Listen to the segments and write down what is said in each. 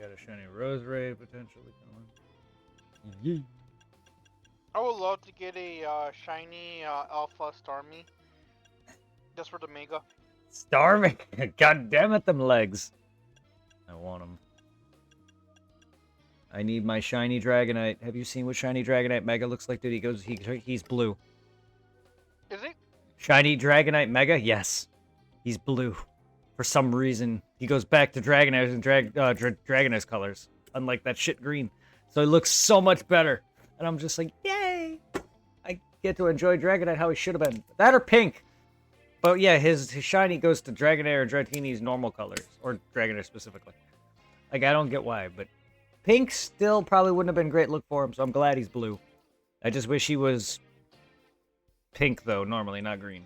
got a shiny Roserade potentially coming. Yee. I would love to get a shiny Alpha Starmie. Just for the Mega. Starving! God damn it, them legs. I want them. I need my shiny Dragonite. Have you seen what shiny Dragonite Mega looks like, dude? He's blue. Is it? Shiny Dragonite Mega? Yes. He's blue. For some reason. He goes back to Dragonite and Dragonite colors. Unlike that shit green. So he looks so much better. And I'm just like, yay! I get to enjoy Dragonite how he should have been. That or pink. But yeah, his shiny goes to Dragonair or Dratini's normal colors. Or Dragonair specifically. Like, I don't get why, but pink still probably wouldn't have been a great look for him, so I'm glad he's blue. I just wish he was pink, though, normally, not green.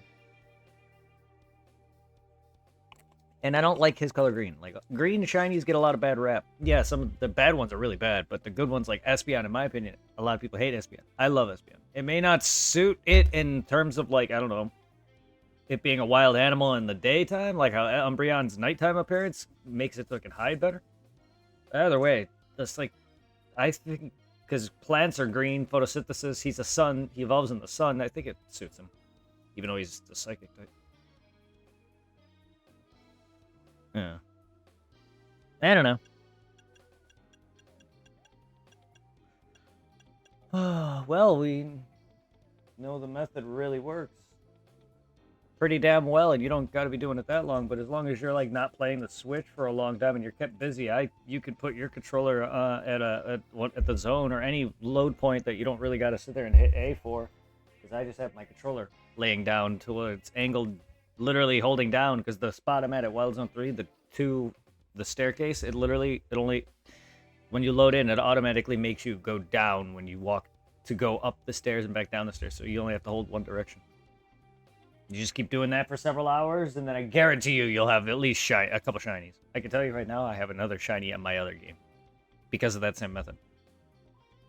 And I don't like his color green. Like, green shinies get a lot of bad rap. Yeah, some of the bad ones are really bad, but the good ones, like Espeon, in my opinion, a lot of people hate Espeon. I love Espeon. It may not suit it in terms of, like, I don't know, it being a wild animal in the daytime, like how Umbreon's nighttime appearance makes it so it can hide better. Either way, that's like, I think, because plants are green, photosynthesis, he's a sun, he evolves in the sun, I think it suits him. Even though he's the psychic type. Yeah. I don't know. Well, we know the method really works pretty damn well, and you don't got to be doing it that long, but as long as you're like not playing the Switch for a long time and you're kept busy, you could put your controller at the zone or any load point that you don't really got to sit there and hit A for, because I just have my controller laying down to where it's angled, literally holding down, because the spot I'm at Wild Zone 3, the staircase, it only, when you load in, it automatically makes you go down when you walk to go up the stairs and back down the stairs, so you only have to hold one direction. You just keep doing that for several hours, and then I guarantee you'll have at least a couple shinies. I can tell you right now, I have another shiny on my other game because of that same method.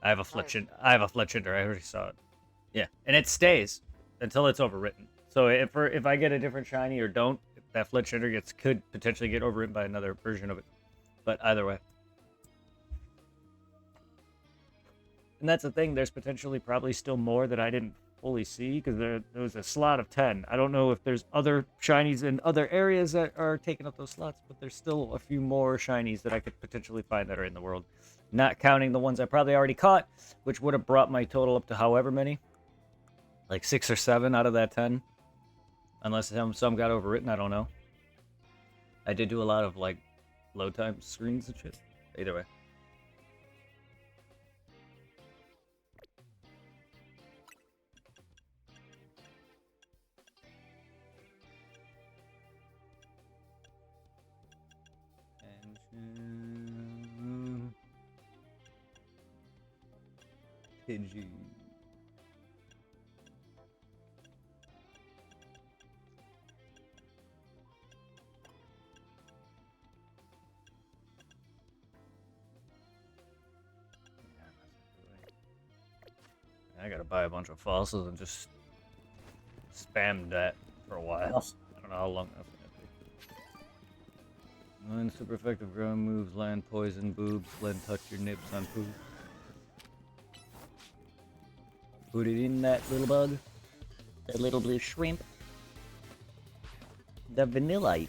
I have a Fletchinder. I already saw it. Yeah, and it stays until it's overwritten. So if I get a different shiny or don't, that Fletchinder could potentially get overwritten by another version of it. But either way. And that's the thing. There's potentially probably still more that I didn't fully see, because there was a slot of 10. I don't know if there's other shinies in other areas that are taking up those slots, but there's still a few more shinies that I could potentially find that are in the world. Not counting the ones I probably already caught, which would have brought my total up to however many. Like 6 or 7 out of that 10. Unless some got overwritten, I don't know. I did do a lot of like load time screens and shit. Either way. Pidgey. I gotta buy a bunch of fossils and just spam that for a while. I don't know how long that's gonna take. 9 super effective ground moves, land poison, boobs, land touch your nips on poo. Put it in that little bug. That little blue shrimp. The Vanillite.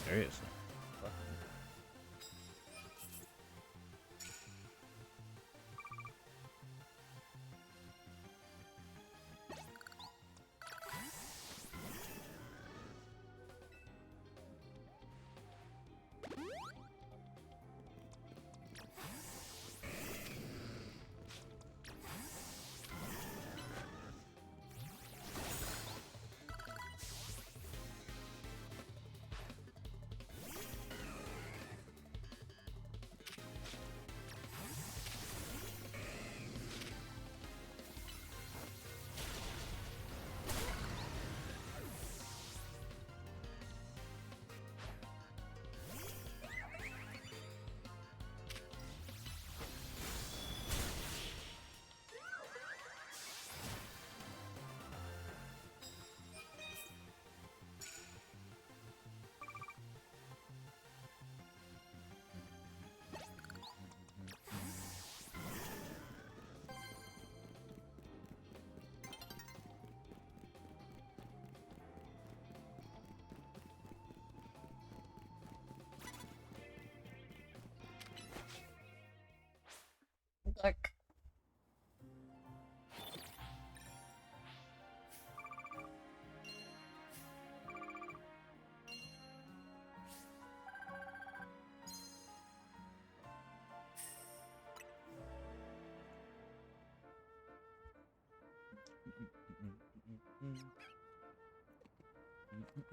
Seriously.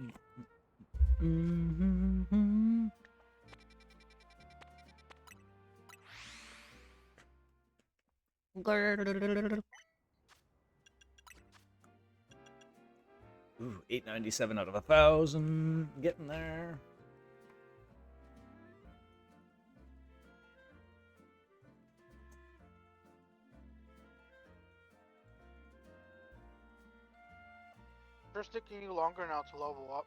Mm-hmm. Ooh, 897 out of 1,000. Getting there. It's taking you longer now to level up.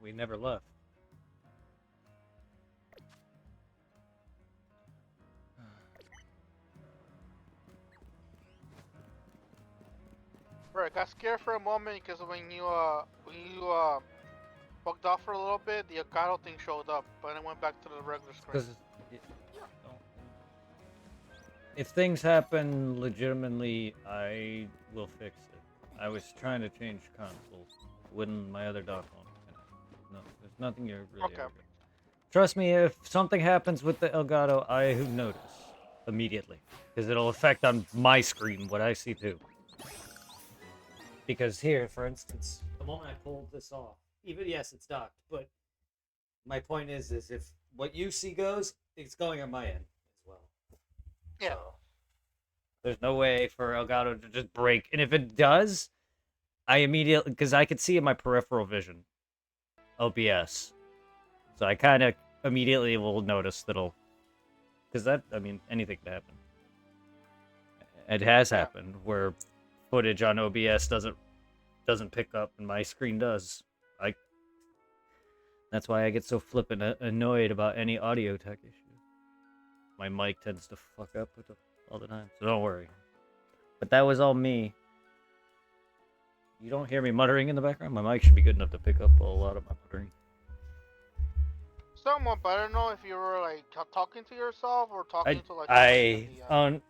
We never left. Right, got scared for a moment because when you bugged off for a little bit, the Elgato thing showed up, but then it went back to the regular screen. Because if things happen legitimately, I will fix it. I was trying to change consoles when my other dock won't connect. No, there's nothing you're really Okay. ever doing. Trust me, if something happens with the Elgato, I notice immediately because it'll affect on my screen what I see too. Because here, for instance, the moment I pulled this off, even yes, it's docked, but my point is if what you see goes, it's going on my end as well. Yeah. So, there's no way for Elgato to just break, and if it does, I immediately because I could see in my peripheral vision, OBS, so I kind of immediately will notice that'll, because that I mean anything could happen. It has happened where footage on OBS doesn't pick up and my screen does. That's why I get so flippin' annoyed about any audio tech issue. My mic tends to fuck up with all the time, so don't worry. But that was all me. You don't hear me muttering in the background? My mic should be good enough to pick up a lot of my muttering. Somewhat, but I don't know if you were like talking to yourself or talking to like. on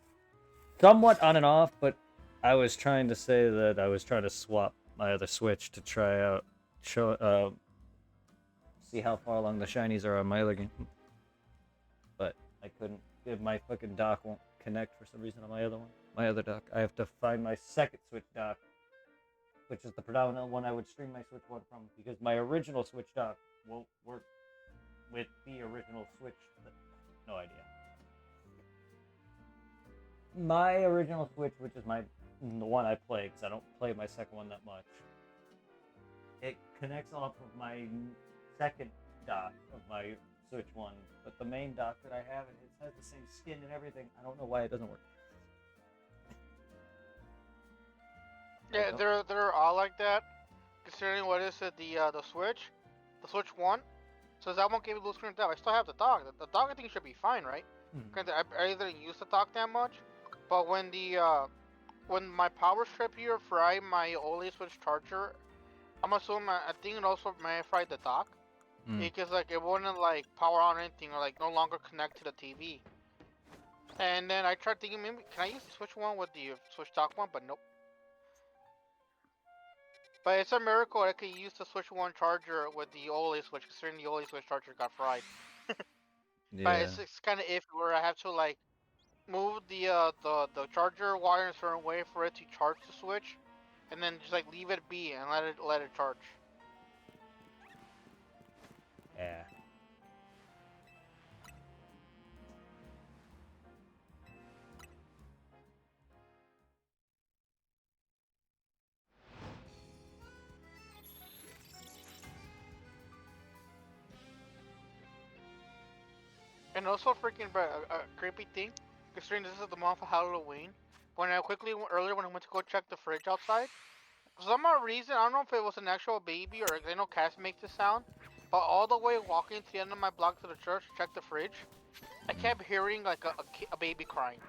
somewhat on and off, but I was trying to say that I was trying to swap my other Switch to try out see how far along the shinies are on my other game. But I couldn't. My fucking dock won't connect for some reason on my other one. My other dock. I have to find my second Switch dock, which is the predominant one I would stream my Switch one from, because my original Switch dock won't work with the original Switch. No idea. My original Switch, which is the one I play, because I don't play my second one that much, it connects off of my second dock of my Switch one, but the main dock that I have, it has the same skin and everything. I don't know why it doesn't work. Yeah, they're all like that. Considering what is it, the Switch One. So that won't give you blue screen of death. I still have the dock. The dock I think should be fine, right? Granted, I didn't use the dock that much, but when when my power strip here fried my OLED Switch charger, I'm assuming I think it also may have fried the dock. Because like it wouldn't like power on anything or like no longer connect to the TV. And then I tried thinking maybe can I use the Switch one with the Switch dock one, but nope. But it's a miracle I could use the Switch one charger with the OLED Switch, considering the OLED Switch charger got fried. Yeah. But it's kind of iffy where I have to like move the charger wire in a certain way for it to charge the Switch, and then just like leave it be and let it charge. Yeah. And also freaking a creepy thing, considering this is the month of Halloween. When I quickly earlier when I went to go check the fridge outside, for some odd reason I don't know if it was an actual baby or I know cats make this sound, but all the way walking to the end of my block to the church to check the fridge, I kept hearing like a baby crying,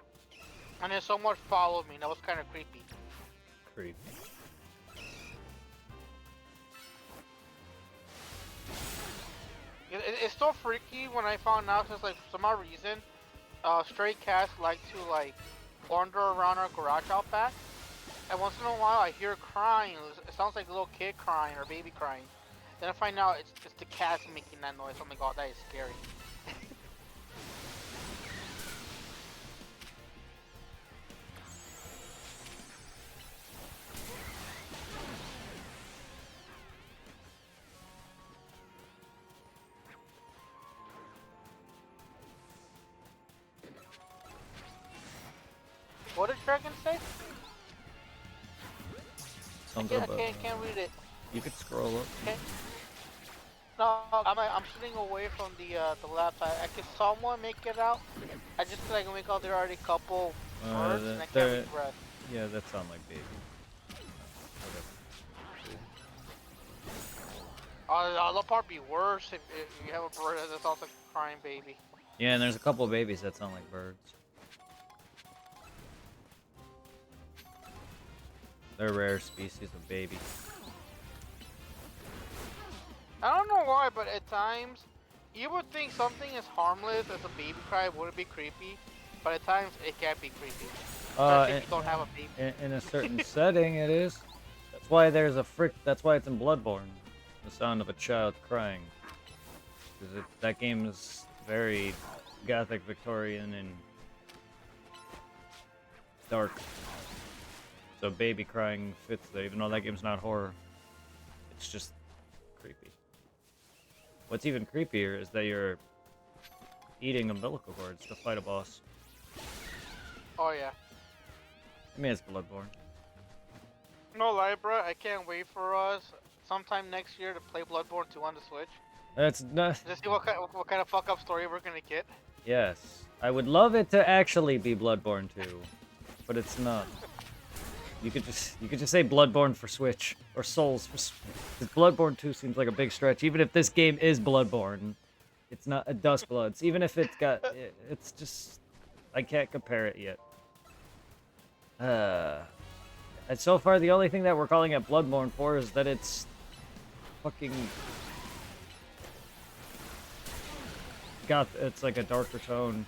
and then someone followed me. And that was kind of creepy. Creepy. It's still freaky when I found out because like for some odd reason, stray cats like to like wander around our garage out back. And once in a while, I hear crying. It sounds like a little kid crying or baby crying. Then I find out it's just the cats making that noise. Oh my god, that is scary. What did Dragon say? Something I can't read it. You could scroll up. Okay. No, I'm sitting away from the laptop. I can somewhat make it out. I just feel like make out there are already a couple words and I can't read the rest. Yeah, that sound like baby. That'll probably be worse if you have a bird that sounds like a crying baby. Yeah, and there's a couple of babies that sound like birds. They're rare species of baby. I don't know why, but at times, you would think something as harmless as a baby cry wouldn't be creepy, but at times it can be creepy. Especially if you don't have a baby. In a certain setting, it is. That's why there's a That's why it's in Bloodborne. The sound of a child crying. Because that game is very Gothic, Victorian, and dark. So baby crying fits there, even though that game's not horror. It's just creepy. What's even creepier is that you're eating umbilical cords to fight a boss. Oh yeah. I mean, it's Bloodborne. No lie, bro. I can't wait for us sometime next year to play Bloodborne 2 on the Switch. That's not. Just see what kind of fuck up story we're gonna get. Yes, I would love it to actually be Bloodborne 2, but it's not. You could just say Bloodborne for Switch or Souls for Switch. 'Cause Bloodborne 2 seems like a big stretch. Even if this game is Bloodborne, it's not a Dustbloods. Even if it's got, it's just I can't compare it yet. And so far the only thing that we're calling it Bloodborne for is that it's fucking it's like a darker tone.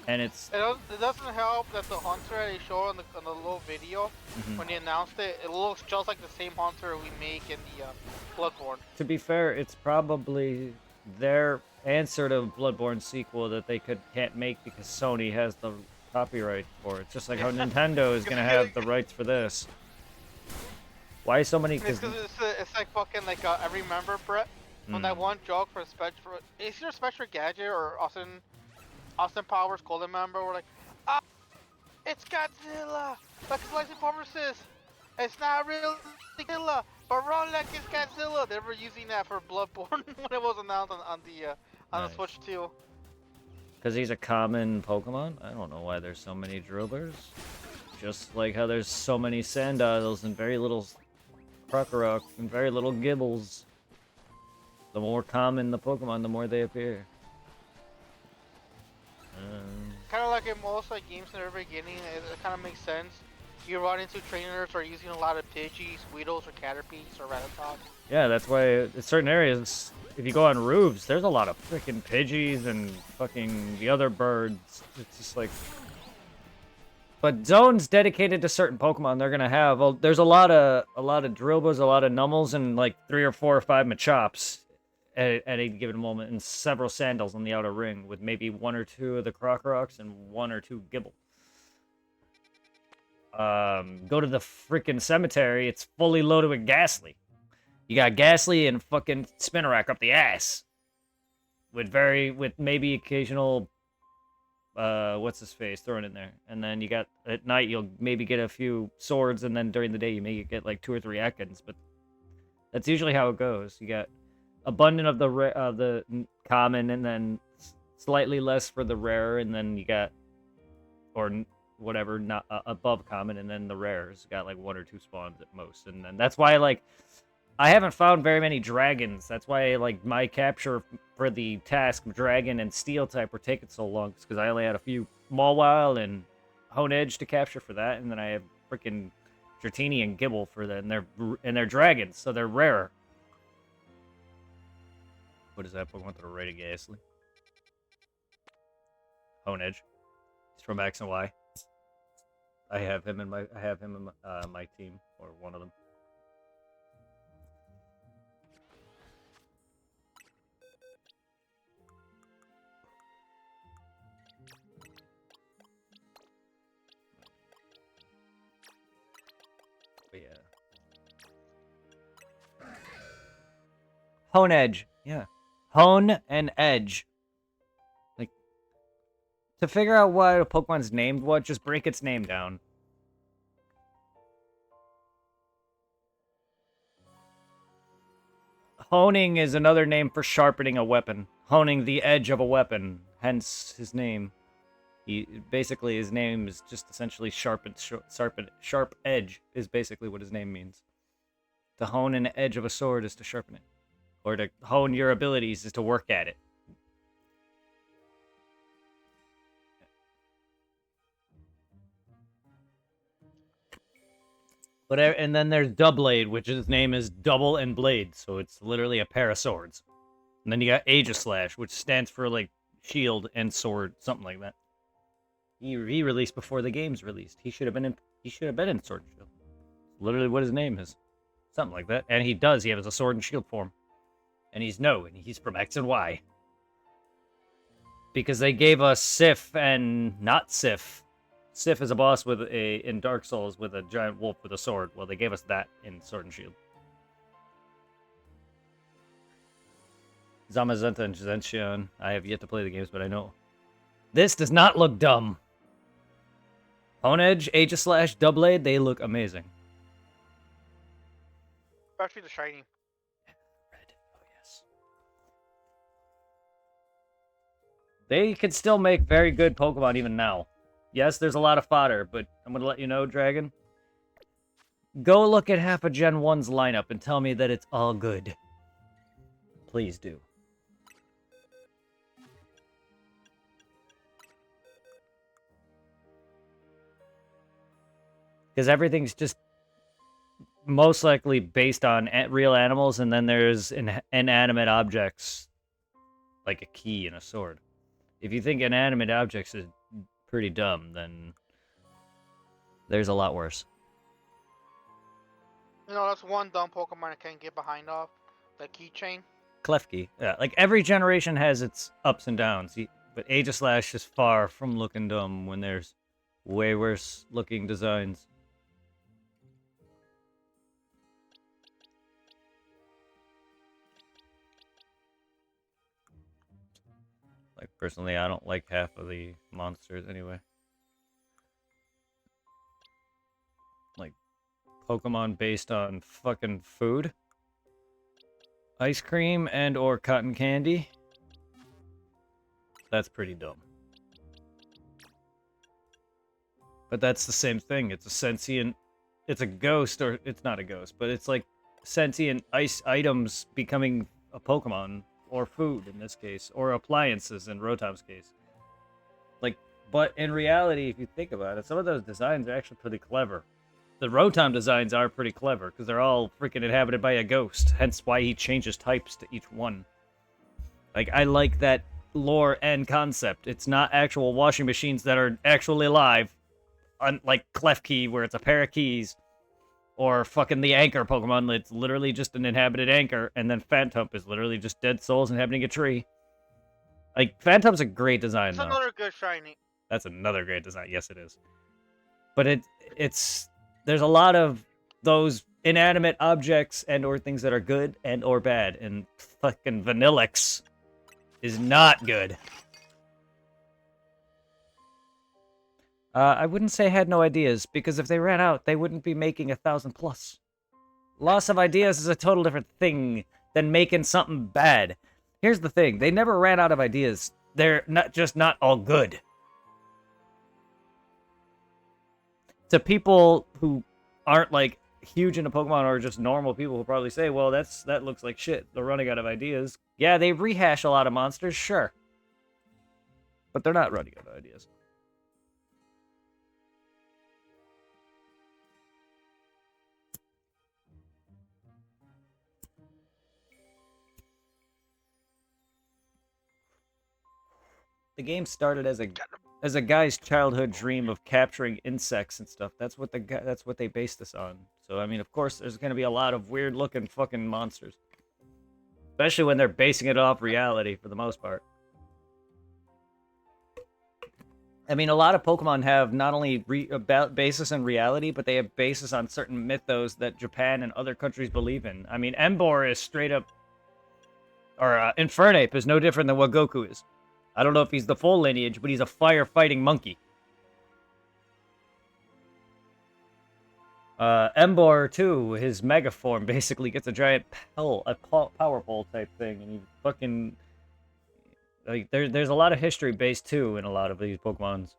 And it doesn't help that the hunter they show on the little video when they announced it, it looks just like the same hunter we make in the Bloodborne. To be fair, it's probably their answer to Bloodborne sequel that they can't make because Sony has the copyright for it. Just like how Nintendo is gonna have the rights for this. Why so many? It's like fucking like I remember, Brett, when that one joke for is your Spectre Gadget or Austin Powers Golden member were like, ah, it's Godzilla, like Slicing Palmer says, it's not really Godzilla, but run like it's Godzilla. They were using that for Bloodborne when it was announced on the Switch 2. Because he's a common Pokemon? I don't know why there's so many Drillburs. Just like how there's so many Sandiles and very little Krokorok and very little Gibbles. The more common the Pokemon, the more they appear. Kind of like in most like games in the very beginning, it kind of makes sense. You run into trainers who are using a lot of Pidgeys, Weedles, or Caterpies, or Rattata. Yeah, that's why in certain areas, if you go on roofs, there's a lot of freaking Pidgeys and fucking the other birds. It's just like... But zones dedicated to certain Pokemon they're gonna have. Well, there's a lot of Drillburs, a lot of Nummels, and like 3 or 4 or 5 Machops at a given moment, and several Sandals on the outer ring, with maybe 1 or 2 of the Crocoroks and 1 or 2 Gibble. Go to the freaking cemetery, it's fully loaded with Ghastly. You got Ghastly and fucking Spinarak up the ass. With maybe occasional, what's his face thrown in there. And then you got, at night, you'll maybe get a few swords, and then during the day, you may get like 2 or 3 Ekans, but that's usually how it goes. You got abundant of the common, and then slightly less for the rare, and then you got, or whatever, not above common, and then the rares got like 1 or 2 spawns at most. And then that's why, like, I haven't found very many dragons. That's why, like, my capture for the task of dragon and steel type were taking so long, because I only had a few Mawile and Hone Edge to capture for that, and then I have freaking Dratini and Gibble for that, and they're dragons, so they're rare. What is that Pokemon to the right of Ghastly? Hone Edge. He's from X and Y. I have him in my my team, or one of them. But yeah. Hone Edge. Yeah. Hone and Edge. Like, to figure out why a Pokemon's named what, just break its name down. Honing is another name for sharpening a weapon. Honing the edge of a weapon. Hence his name. Basically, his name is just essentially sharp edge is basically what his name means. To hone an edge of a sword is to sharpen it. Or to hone your abilities is to work at it. But and then there's Doublade, which his name is Double and Blade, so it's literally a pair of swords. And then you got Aegislash, which stands for like shield and sword, something like that. He released before the game's released. He should have been in Sword and Shield. Literally what his name is. Something like that. And he does. He has a sword and shield form. And he's from X and Y. Because they gave us Sif and not Sif. Sif is a boss in Dark Souls with a giant wolf with a sword. Well, they gave us that in Sword and Shield. Zamazenta and Zentian. I have yet to play the games, but I know. This does not look dumb. Hone Edge, Aegislash, Doublade, they look amazing. Especially the shiny. Red. Oh, yes. They can still make very good Pokemon even now. Yes, there's a lot of fodder, but I'm going to let you know, Dragon. Go look at half of Gen 1's lineup and tell me that it's all good. Please do. Because everything's just most likely based on real animals, and then there's inanimate objects, like a key and a sword. If you think inanimate objects is pretty dumb, then there's a lot worse. You know, that's one dumb Pokemon I can't get behind off. The keychain. Klefki. Yeah, like every generation has its ups and downs, but Aegislash is far from looking dumb when there's way worse looking designs. Like, personally, I don't like half of the monsters anyway. Like, Pokemon based on fucking food? Ice cream and or cotton candy? That's pretty dumb. But that's the same thing. It's a sentient... It's a ghost, or... It's not a ghost, but it's like sentient ice items becoming a Pokemon. Or food, in this case. Or appliances, in Rotom's case. Like, but in reality, if you think about it, some of those designs are actually pretty clever. The Rotom designs are pretty clever, because they're all freaking inhabited by a ghost. Hence why he changes types to each one. Like, I like that lore and concept. It's not actual washing machines that are actually alive. Like Klefki, where it's a pair of keys. Or fucking the Anchor Pokemon, it's literally just an inhabited anchor, and then Phantump is literally just dead souls inhabiting a tree. Like, Phantump's a great design, That's another good shiny. That's another great design, yes it is. But it's... There's a lot of those inanimate objects and or things that are good and or bad, and fucking Vanillix is not good. I wouldn't say I had no ideas, because if they ran out, they wouldn't be making 1,000+. Loss of ideas is a total different thing than making something bad. Here's the thing, they never ran out of ideas. They're not all good. To people who aren't, like, huge into Pokemon or just normal people who probably say, well, that looks like shit. They're running out of ideas. Yeah, they rehash a lot of monsters, sure. But they're not running out of ideas. The game started as a guy's childhood dream of capturing insects and stuff. That's what they based this on. So I mean, of course, there's gonna be a lot of weird looking fucking monsters, especially when they're basing it off reality for the most part. I mean, a lot of Pokemon have not only basis in reality, but they have basis on certain mythos that Japan and other countries believe in. I mean, Emboar is straight up, or Infernape is no different than what Goku is. I don't know if he's the full lineage, but he's a fire-fighting monkey. Emboar, too, his mega form basically gets a giant power pole type thing, and he fucking... Like, there's a lot of history based, too, in a lot of these Pokemons.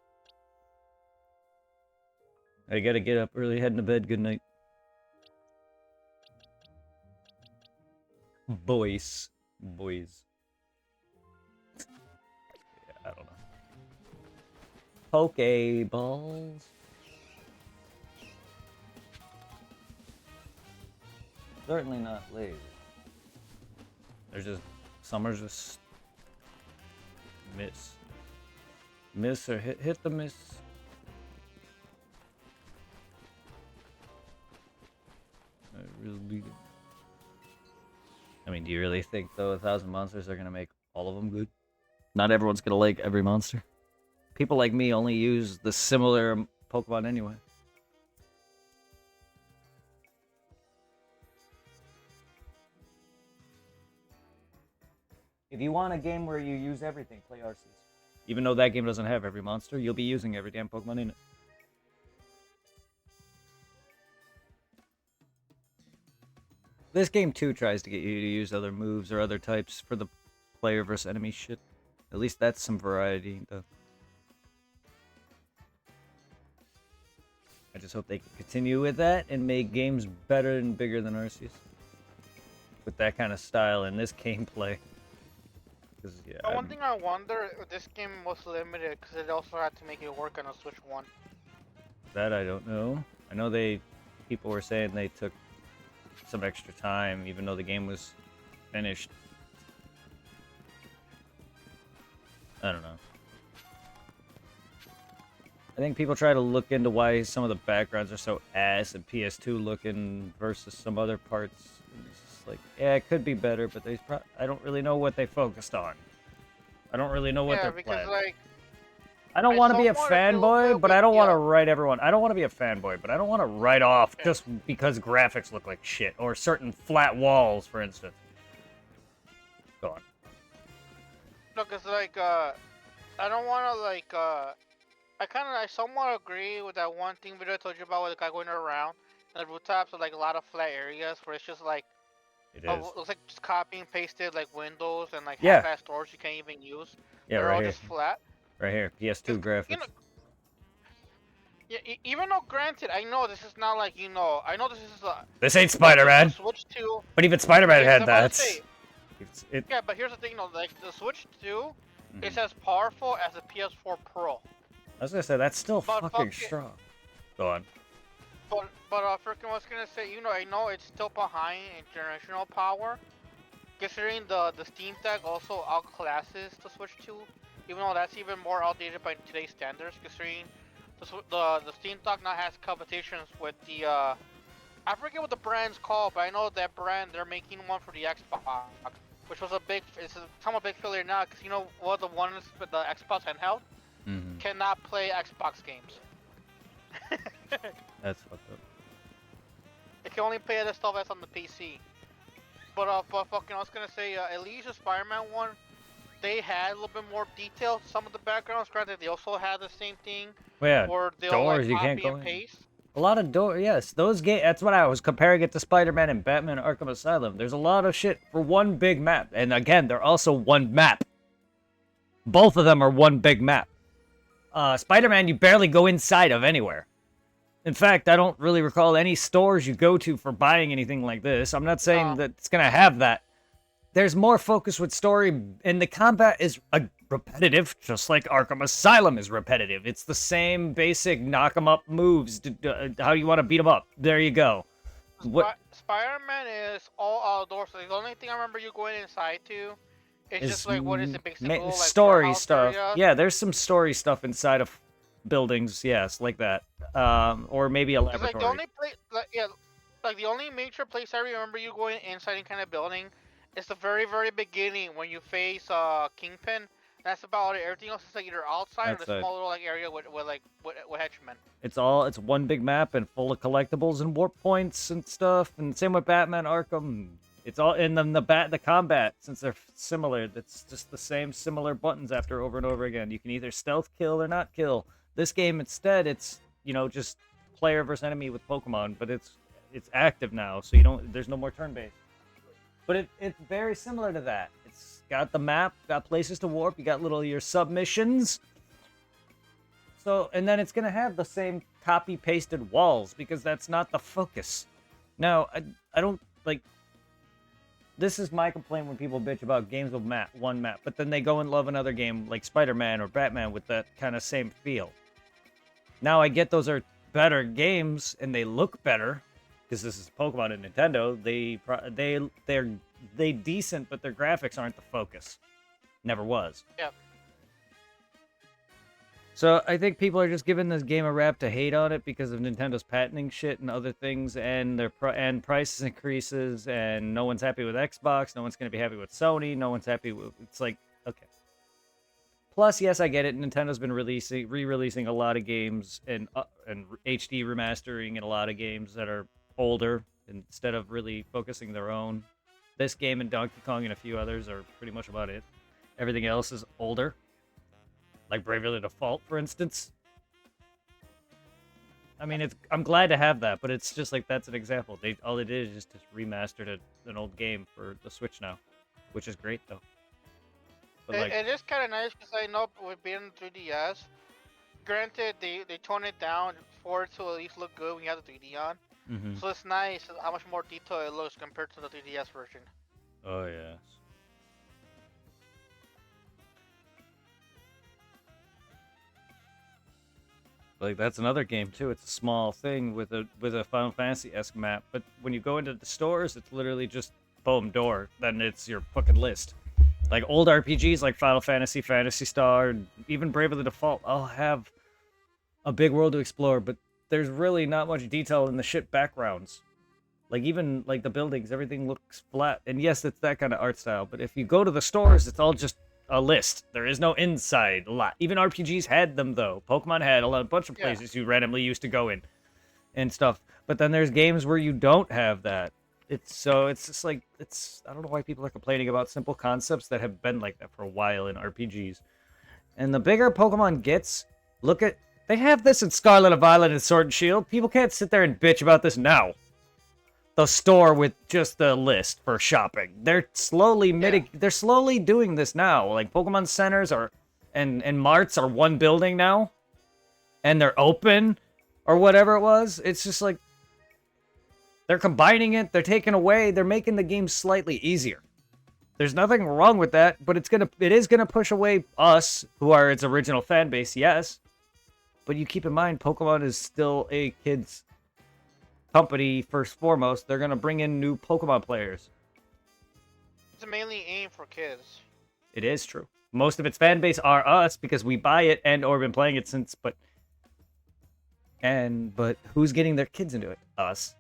I gotta get up early, heading to bed, good night. Boys. Boys. Yeah, I don't know. Pokeballs. Certainly not lazy. There's just some are just miss. Miss or hit the miss. I mean, do you really think though 1,000 monsters are gonna make all of them good? Not everyone's gonna like every monster. People like me only use the similar Pokemon anyway. If you want a game where you use everything, play Arceus. Even though that game doesn't have every monster, you'll be using every damn Pokemon in it. This game too tries to get you to use other moves or other types for the player versus enemy shit. At least that's some variety, though. I just hope they can continue with that and make games better and bigger than Arceus. With that kind of style and this gameplay. Yeah, one thing I wonder, this game was limited because it also had to make it work on a Switch 1. That I don't know. I know people were saying they took some extra time, even though the game was finished. I don't know. I think people try to look into why some of the backgrounds are so ass and PS2 looking versus some other parts. It's just like, yeah, it could be better, but I don't really know what they focused on. I don't really know what they're planning. Like, I don't want to be a fanboy, but I don't want to write everyone. I don't want to be a fanboy, but I don't want to write off just because graphics look like shit or certain flat walls, for instance. Go on. No, because like, I don't want to like, I somewhat agree with that one thing video I told you about with the guy going around. And the rooftops are like a lot of flat areas where it's just like, it is. Looks like just copy and pasted like windows and like Yeah. half-assed doors you can't even use. Yeah, They're right all here. just flat. Right here, PS2 graphics. You know, yeah, even though granted, I know this is not like, I know this is a... This ain't Spider-Man. Switch 2... But even Spider-Man had that. Yeah, but here's the thing, like the Switch 2 is as powerful as the PS4 Pro. I was gonna say, that's still fucking strong. Go on. But freaking was gonna say, I know it's still behind in generational power. Considering the Steam Deck also outclasses the Switch 2, even though that's even more outdated by today's standards. Considering the Steam Deck now has competitions with the I forget what the brand's called, but I know that brand, they're making one for the Xbox, which was it's a big failure now. Because what the ones with the Xbox handheld cannot play Xbox games. That's fucked up. It can only play the stuff that's on the PC. But fucking, I was gonna say, at least the Spider-Man one, they had a little bit more detail. Some of the backgrounds, granted, they also had the same thing. Well, yeah, or they'll doors, like you can't copy go and paste. A lot of doors, yes. Those games, that's what I was comparing it to Spider-Man and Batman Arkham Asylum. There's a lot of shit for one big map. And again, they're also one map. Both of them are one big map. Spider-Man, you barely go inside of anywhere. In fact, I don't really recall any stores you go to for buying anything like this. I'm not saying that it's going to have that. There's more focus with story, and the combat is repetitive, just like Arkham Asylum is repetitive. It's the same basic knock-em-up moves. How you want to beat them up. There you go. Spider-Man is all outdoors. So the only thing I remember you going inside to is just like, what is it, basically? Like story stuff. Areas? Yeah, there's some story stuff inside of buildings, yes, like that. Or maybe a laboratory. Like the only place, like the only major place I remember you going inside and kind of building is the very, very beginning when you face Kingpin. That's about it. Everything else is like either outside or the small little like area with henchmen. It's one big map and full of collectibles and warp points and stuff. And same with Batman Arkham. It's all in the combat, since they're similar. It's just the same similar buttons over and over again. You can either stealth kill or not kill. This game instead, it's just player versus enemy with Pokemon, but it's active now, so there's no more turn-based. But it's very similar to that. It's got the map, got places to warp, you got your submissions. So, and then it's gonna have the same copy-pasted walls, because that's not the focus. Now, I don't, like, this is my complaint when people bitch about games with one map, but then they go and love another game like Spider-Man or Batman with that kind of same feel. Now I get those are better games and they look better because this is Pokemon and Nintendo. They're decent, but their graphics aren't the focus. Never was. Yep. So I think people are just giving this game a rap to hate on it because of Nintendo's patenting shit and other things, and their and prices increases, and no one's happy with Xbox. No one's gonna be happy with Sony. No one's happy with. It's like, okay. Plus, yes, I get it. Nintendo's been re-releasing a lot of games and HD remastering in a lot of games that are older instead of really focusing their own. This game and Donkey Kong and a few others are pretty much about it. Everything else is older. Like Bravely Default, for instance. I mean, I'm glad to have that, but it's just like that's an example. All they did is just remastered an old game for the Switch now, which is great though. But like, it is kind of nice because I know with being 3DS, granted they tone it down for it to at least look good when you have the 3D on. mm-hmm. So it's nice how much more detail it looks compared to the 3DS version. Oh yes. Like that's another game too. It's a small thing with a Final Fantasy-esque map, but when you go into the stores, it's literally just boom door. Then it's your fucking list. Like old RPGs like Final Fantasy, Phantasy Star, and even Bravely Default, I'll have a big world to explore, but there's really not much detail in the shit backgrounds. Like even like the buildings, everything looks flat. And yes, it's that kind of art style. But if you go to the stores, it's all just a list. There is no inside lot. Even RPGs had them though. Pokemon had a bunch of places you randomly used to go in and stuff. But then there's games where you don't have that. It's just like I don't know why people are complaining about simple concepts that have been like that for a while in RPGs. And the bigger Pokemon gets, they have this in Scarlet and Violet and Sword and Shield. People can't sit there and bitch about this now. The store with just the list for shopping. They're slowly they're slowly doing this now. Like Pokemon centers and marts are one building now. And they're open or whatever it was. It's just like they're combining it, they're taking away, they're making the game slightly easier. There's nothing wrong with that, but it is gonna push away us, who are its original fan base, yes. But you keep in mind, Pokemon is still a kid's company first and foremost. They're gonna bring in new Pokemon players. It's mainly aimed for kids. It is true. Most of its fan base are us because we buy it or been playing it since. But who's getting their kids into it? Us.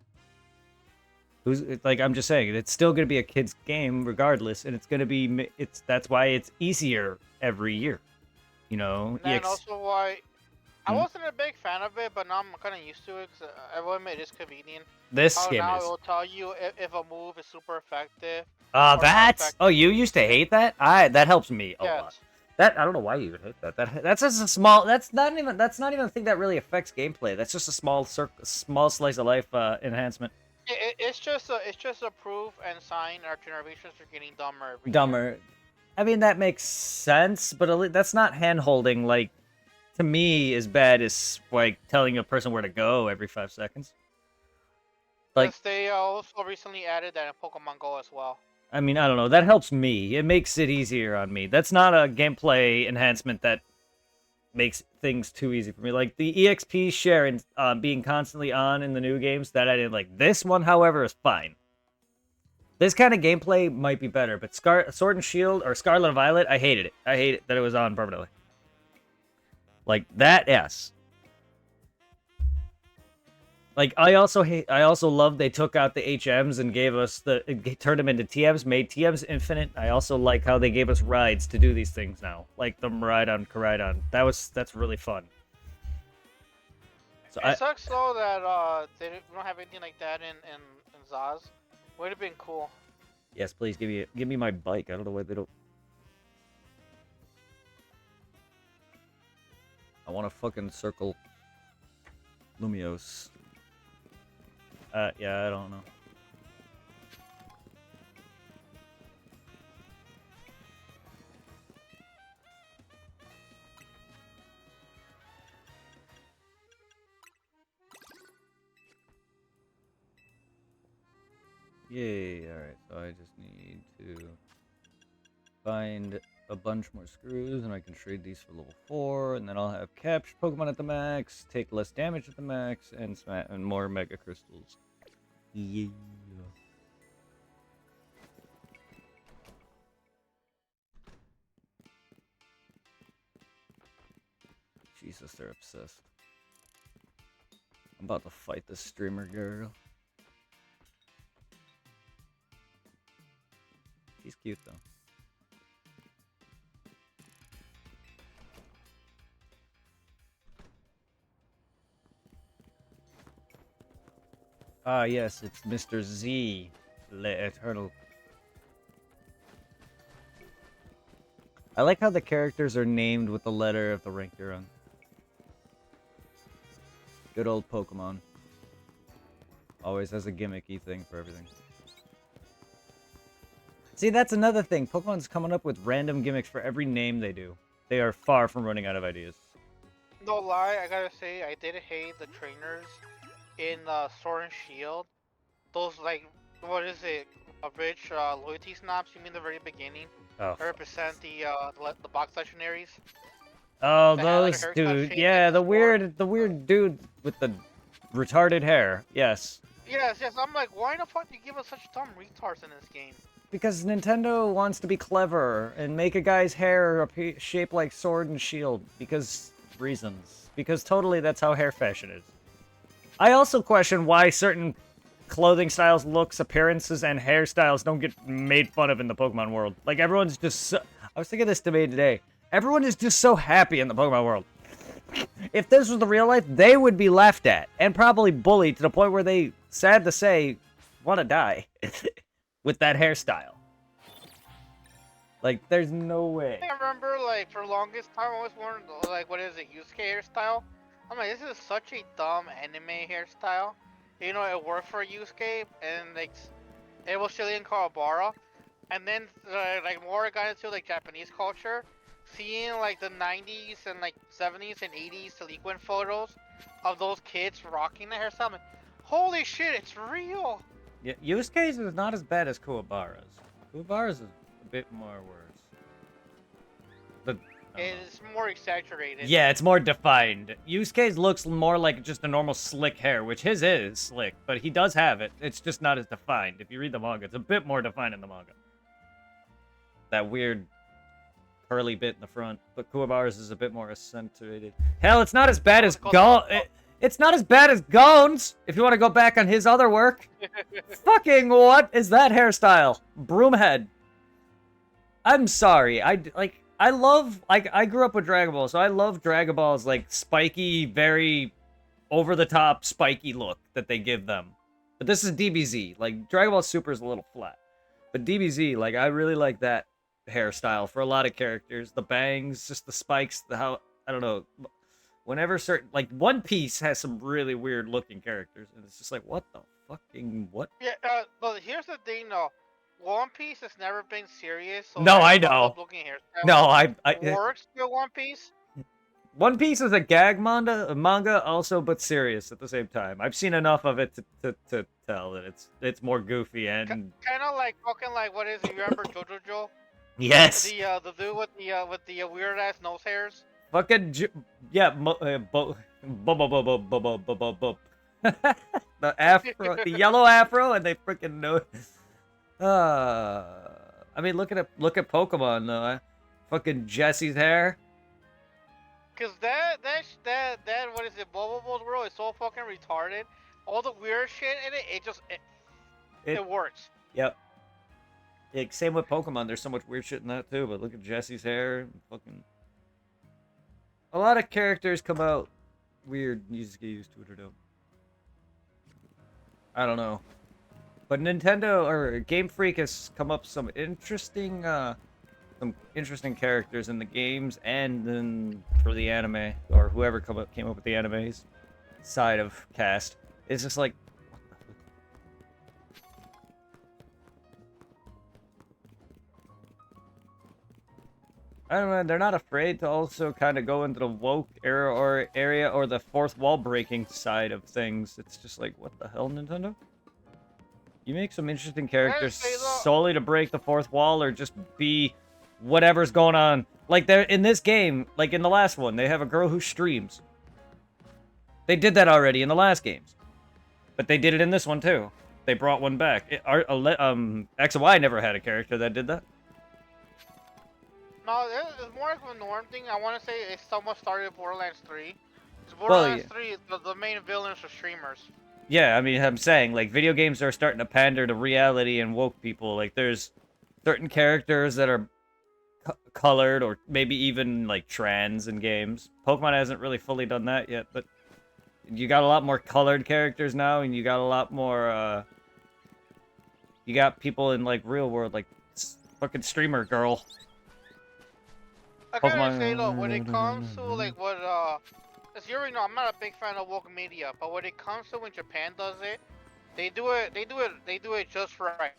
I'm just saying, it's still gonna be a kid's game regardless, and it's gonna be that's why it's easier every year. You know. And also why. I wasn't a big fan of it, but now I'm kind of used to it because I will admit it's convenient. This game now is. it will tell you if a move is super effective. Oh, you used to hate that? That helps me a lot. That I don't know why you would hate that. That's just a small. That's not even a thing that really affects gameplay. That's just a small slice of life enhancement. It's just a proof and sign our generations are getting dumber. Year. I mean that makes sense, but that's not hand holding like. To me, as bad as like telling a person where to go every 5 seconds. Like they also recently added that in Pokemon Go as well. I mean, I don't know. That helps me. It makes it easier on me. That's not a gameplay enhancement that makes things too easy for me. Like the EXP share and being constantly on in the new games, that I didn't like. This one, however, is fine. This kind of gameplay might be better, but Sword and Shield or Scarlet and Violet, I hated it. I hate it that it was on permanently. Like that, yes. Like I also love they took out the HMs and gave us turned them into TMs, made TMs infinite. I also like how they gave us rides to do these things now, like the Miraidon, Koraidon. That's really fun. So it sucks though that we don't have anything like that in Zaz. Would have been cool. Yes, please give me my bike. I don't know why they don't. I want to fucking circle Lumiose. Yeah, I don't know. Yay, alright, so So I just need to find a bunch more screws, and I can trade these for level 4, and then I'll have captured Pokemon at the max, take less damage at the max, and more Mega Crystals. Yeah. Jesus, they're obsessed. I'm about to fight this streamer girl. She's cute though. Ah, yes, it's Mr. Z, Le Eternal. I like how the characters are named with the letter of the rank you're on. Good old Pokemon. Always has a gimmicky thing for everything. See, that's another thing. Pokemon's coming up with random gimmicks for every name they do. They are far from running out of ideas. No lie, I gotta say, I did hate the trainers in Sword and Shield. Those, like, what is it? Rich loyalty snobs you mean the very beginning? Oh. Represent the box legendaries. Oh, They had, like, a those haircut dude. shaped Yeah, like a sword. the weird dude with the retarded hair. Yes. Yes, I'm like, why the fuck do you give us such dumb retards in this game? Because Nintendo wants to be clever and make a guy's hair shaped like Sword and Shield. Because reasons. Because totally that's how hair fashion is. I also question why certain clothing styles, looks, appearances, and hairstyles don't get made fun of in the Pokemon world. Like, everyone's just so... I was thinking of this debate today. Everyone is just so happy in the Pokemon world. If this was the real life, they would be laughed at. And probably bullied to the point where they, sad to say, want to die. With that hairstyle. Like, there's no way. I remember, like, for the longest time, I always wondered, like, what is it, Yusuke hairstyle? I'm like, this is such a dumb anime hairstyle. You know, it worked for Yusuke, and, like, it was Shillian Kawabara. And then, like, more I got into, like, Japanese culture, seeing, like, the 90s and, like, 70s and 80s delinquent photos of those kids rocking the hairstyle, I'm like, holy shit, it's real! Yeah, Yusuke's is not as bad as Kuwabara's. Kuwabara's is a bit more worse. But It's more exaggerated. yeah, it's more defined. Yusuke's looks more like just a normal slick hair, which his is slick, but he does have it. It's just not as defined. If you read the manga, it's a bit more defined in the manga. That weird curly bit in the front, but Kuwabara's is a bit more accentuated. Hell, it's not as bad as It's not as bad as Gones, if you want to go back on his other work. Fucking what is that hairstyle? Broomhead. I'm sorry. I grew up with Dragon Ball, so I love Dragon Ball's, like, spiky, very over-the-top, spiky look that they give them. But this is DBZ. Like, Dragon Ball Super is a little flat. But DBZ, like, I really like that hairstyle for a lot of characters. The bangs, just the spikes, I don't know. Whenever certain, like, One Piece has some really weird looking characters, and it's just like, what the fucking, what? Yeah, but here's the thing though. One Piece has never been serious. So No, I know. No, works for One Piece. One Piece is a gag manga also, but serious at the same time. I've seen enough of it to tell that it's more goofy and kind of like fucking like what is it? You remember JoJo? Yes. The dude with the weird ass nose hairs. Fucking yeah, the afro, the yellow afro, and they freaking know. I mean, look at Pokemon though. Fucking Jesse's hair. Cause that what is it? Bobo's world is so fucking retarded. All the weird shit in it, it works. Yep. Yeah, same with Pokemon. There's so much weird shit in that too. But look at Jesse's hair. Fucking. A lot of characters come out weird. You just get used to it or don't. I don't know. But Nintendo or Game Freak has come up with some interesting characters in the games and then for the anime or whoever came up with the animes side of cast. It's just like, I don't know, they're not afraid to also kind of go into the woke area or the fourth wall breaking side of things. It's just like, what the hell, Nintendo? You make some interesting I characters say though, solely to break the fourth wall or just be whatever's going on. Like they're in this game, like in the last one, they have a girl who streams. They did that already in the last games. But they did it in this one too. They brought one back. X and Y never had a character that did that. no, it's more of a norm thing. I want to say it somewhat started with Borderlands 3. 'Cause Well, Borderlands yeah. 3, the main villains are streamers. Yeah, I mean, I'm saying, like, video games are starting to pander to reality and woke people. Like, there's certain characters that are colored or maybe even, like, trans in games. Pokemon hasn't really fully done that yet, but you got a lot more colored characters now, and you got a lot more, you got people in, like, real world, like, fucking streamer girl. I gotta say though, when it comes to like what as you already know, I'm not a big fan of woke media, but when it comes to when Japan does it, they do it just right.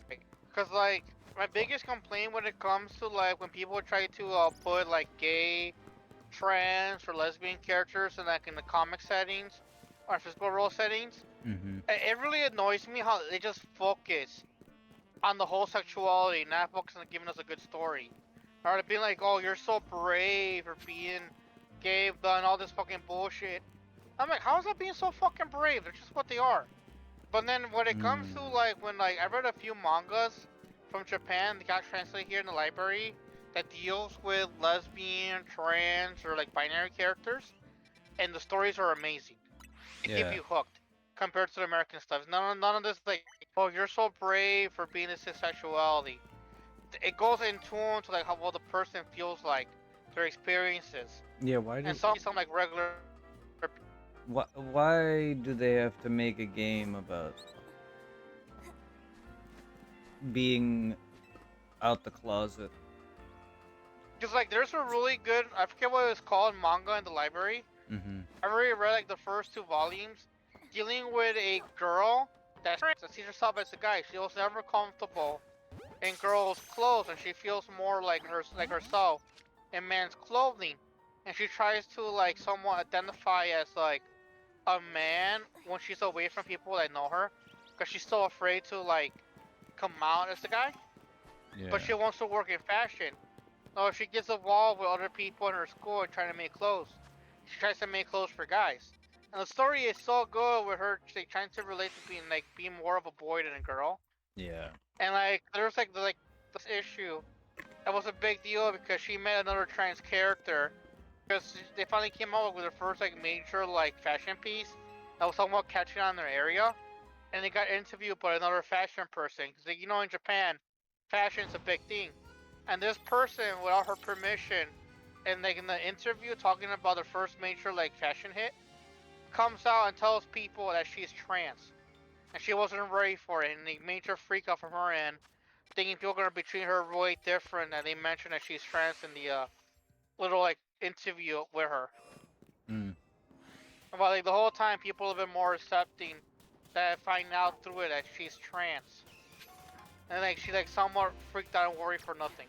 Cause like my biggest complaint when it comes to like when people try to put like gay, trans, or lesbian characters in like in the comic settings or physical role settings, Mm-hmm. it really annoys me how they just focus on the whole sexuality, not focus on giving us a good story. Or being like, oh, you're so brave for being gay, done all this fucking bullshit. I'm like, how is that being so fucking brave? They're just what they are. But then when it comes to like when like I read a few mangas from Japan that got translated here in the library that deals with lesbian, trans, or like binary characters, and the stories are amazing. They keep Yeah. you hooked compared to the American stuff. None of this like, oh, you're so brave for being this sexuality. It goes in tune to like how well the person feels like their experiences, Yeah, why and some like regular. why do they have to make a game about being out the closet? Because like there's a really good, I forget what it was called, manga in the library. Mm-hmm. I already read like the first 2 volumes, dealing with a girl that sees herself as a guy. She was never comfortable in girls' clothes, and she feels more like herself in men's clothing, and she tries to like somewhat identify as like a man when she's away from people that know her, because she's so afraid to like come out as a guy. Yeah. But she wants to work in fashion. So she gets involved with other people in her school and trying to make clothes. She tries to make clothes for guys. And the story is so good with her like, trying to relate to being more of a boy than a girl. Yeah. And like there's like this issue that was a big deal because she met another trans character because they finally came out with their first like major like fashion piece that was somewhat catching on their area, and they got interviewed by another fashion person because like, you know in Japan, fashion's a big thing, and this person without her permission, and like in the interview talking about the first major like fashion hit, comes out and tells people that she's trans, and she wasn't ready for it, and the major freak out from her end, thinking people are gonna be treating her way different, and they mentioned that she's trans in the little like interview with her. Mm. But like the whole time, people have been more accepting that find out through it that she's trans, and like she like somewhat freaked out and worried for nothing.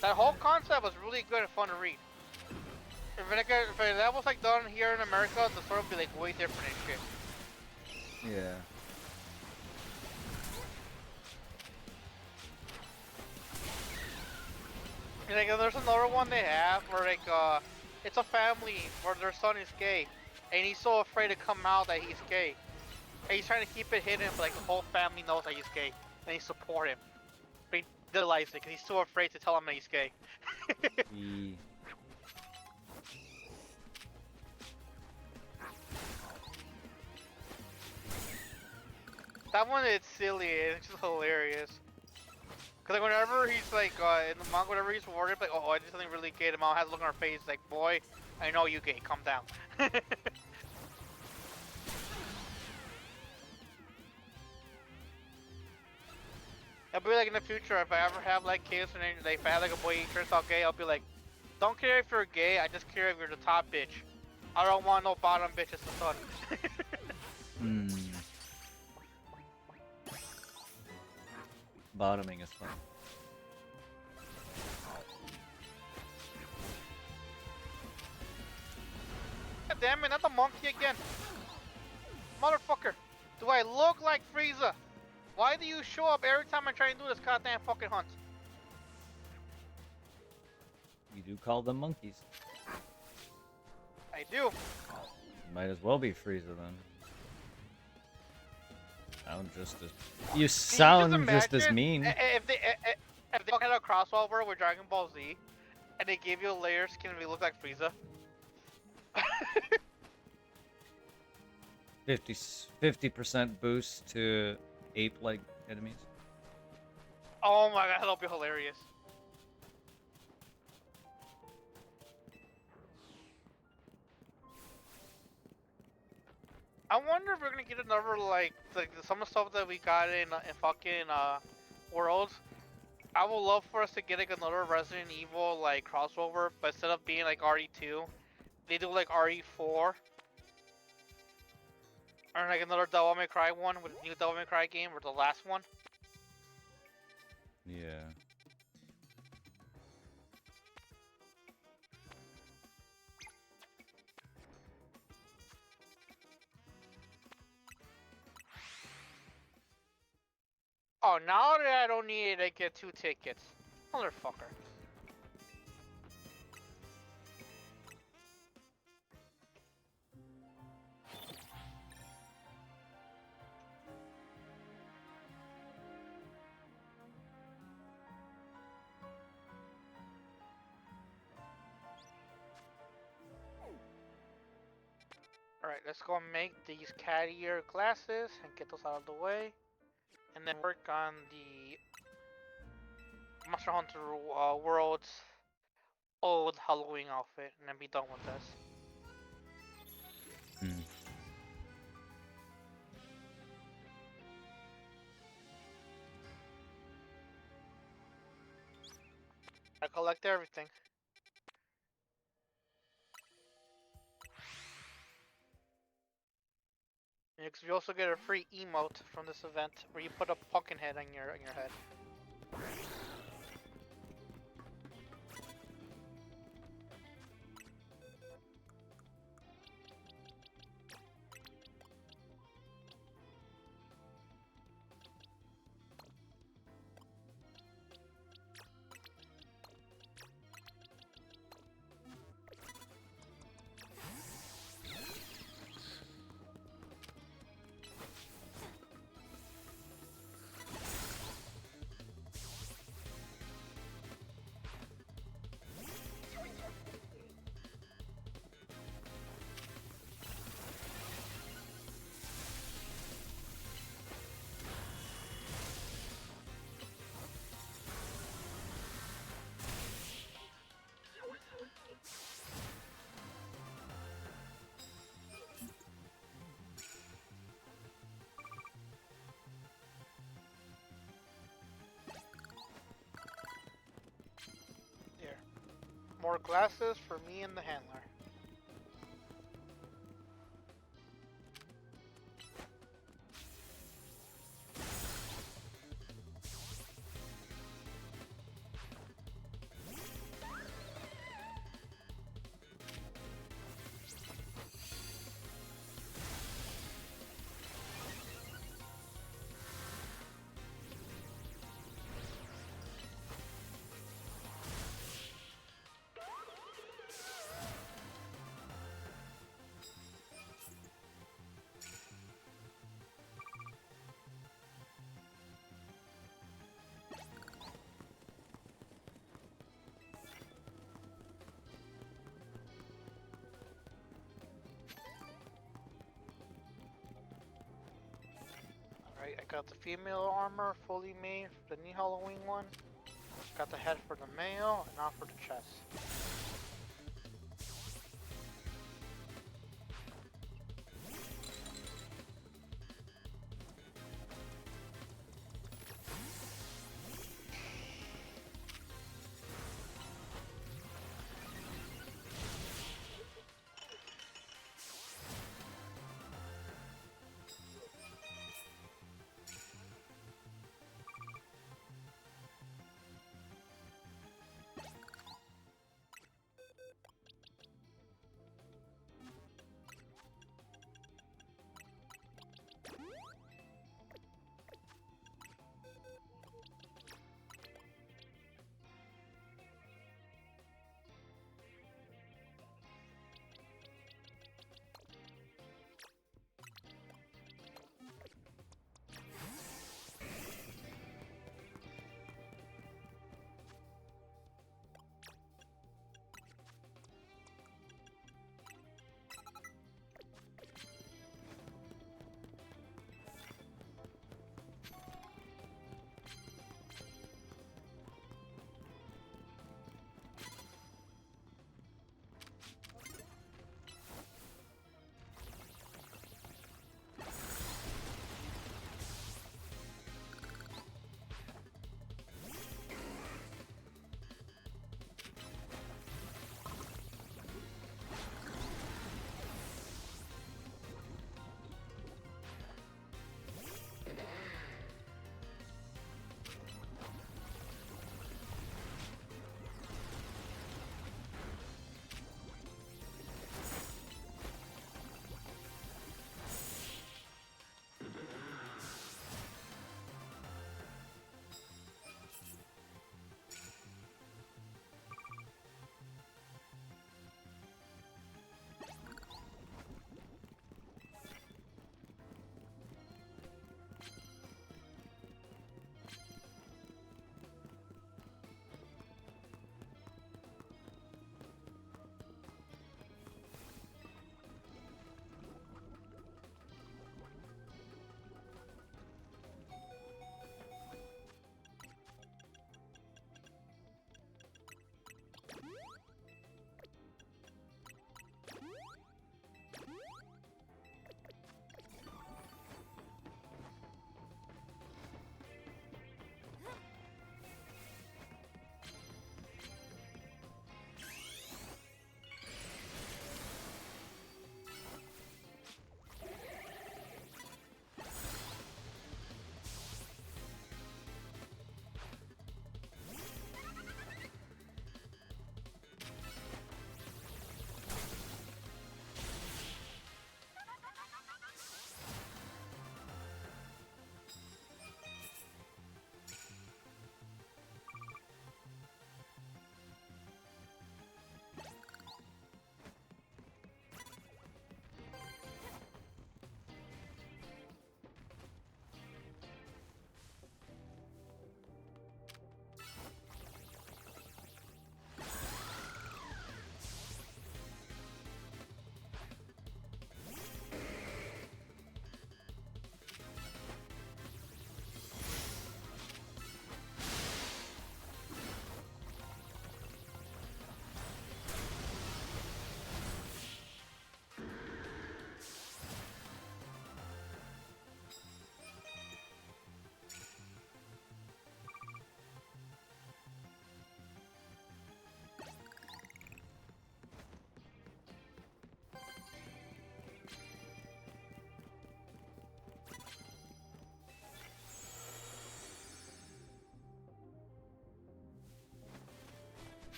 That whole concept was really good and fun to read. If that was like done here in America, the story would be like way different and shit. Yeah. And like there's another one they have where like it's a family where their son is gay, and he's so afraid to come out that he's gay. And he's trying to keep it hidden, but like the whole family knows that he's gay, and they support him. But he realizes it because he's so afraid to tell him that he's gay. That one is silly, it's just hilarious. Cause like whenever he's like in the manga, whenever he's worried, like oh I did something really gay, the mom has a look on her face like boy, I know you gay, calm down. I'll be like in the future if I ever have like kids and then, like, if I have like a boy he turns out gay, I'll be like, don't care if you're gay, I just care if you're the top bitch. I don't want no bottom bitch as the son. Hmm. Bottoming is fun. God damn it, not the monkey again. Motherfucker. Do I look like Frieza? Why do you show up every time I try and do this goddamn fucking hunt? You do call them monkeys. I do. Might as well be Frieza then. Sound just as... You sound just as mean. If they had a crossover with Dragon Ball Z, and they gave you a layer skin and we look like Frieza. 50% boost to ape-like enemies. Oh my god, that'll be hilarious. I wonder if we're gonna get another like some of the stuff that we got in fucking Worlds. I would love for us to get like another Resident Evil like crossover, but instead of being like RE2, they do like RE4. Or like another Devil May Cry one with the new Devil May Cry game or the last one. Yeah. Oh, now that I don't need it, I get 2 tickets. Motherfucker. Alright, let's go and make these cat ear glasses and get those out of the way. And then work on the Monster Hunter World's old Halloween outfit and then be done with this. Hmm. I collect everything. Because you also get a free emote from this event where you put a pumpkin head on your head. More glasses for me and the handler. Alright, I got the female armor fully made for the new Halloween one. Got the head for the male, and now for the chest.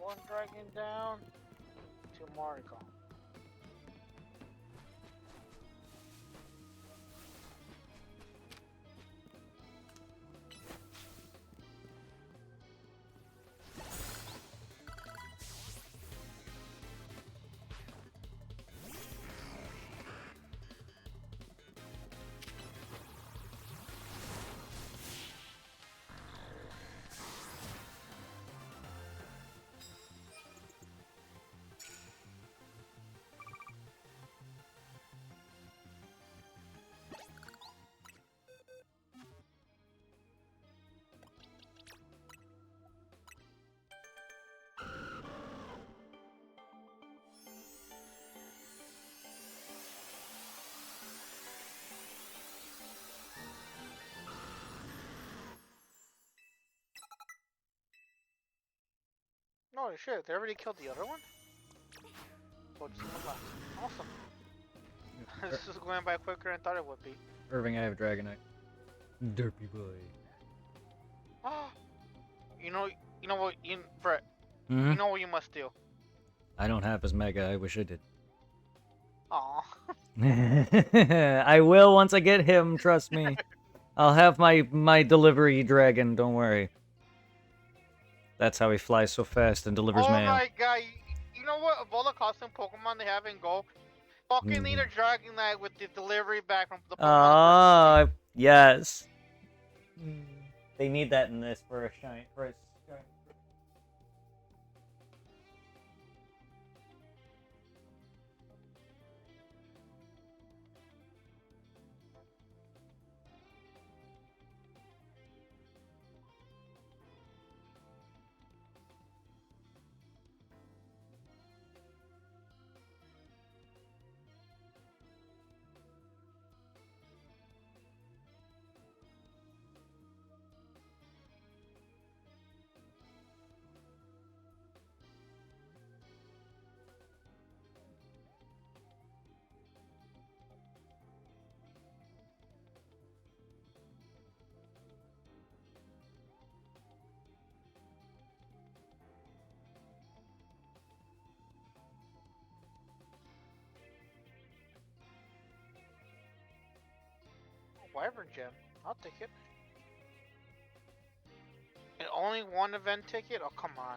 one dragon down. 2 more to go. No shit, they already killed the other one? Oh, just one left. Awesome. This is going by quicker than I thought it would be. Irving, I have Dragonite. Derpy boy. Ah, you know what, Brett. Mm-hmm. You know what you must do. I don't have his Mega. I wish I did. Aw. I will once I get him. Trust me. I'll have my delivery dragon. Don't worry. That's how he flies so fast and delivers Oh mail. my god, you know what? Of all the custom Pokemon they have in Go, fucking need a Dragonite with the delivery back from the Pokemon. Ah, yes. They need that in this for a shine. Wyvern Gem. I'll take it. And only one event ticket? Oh, come on.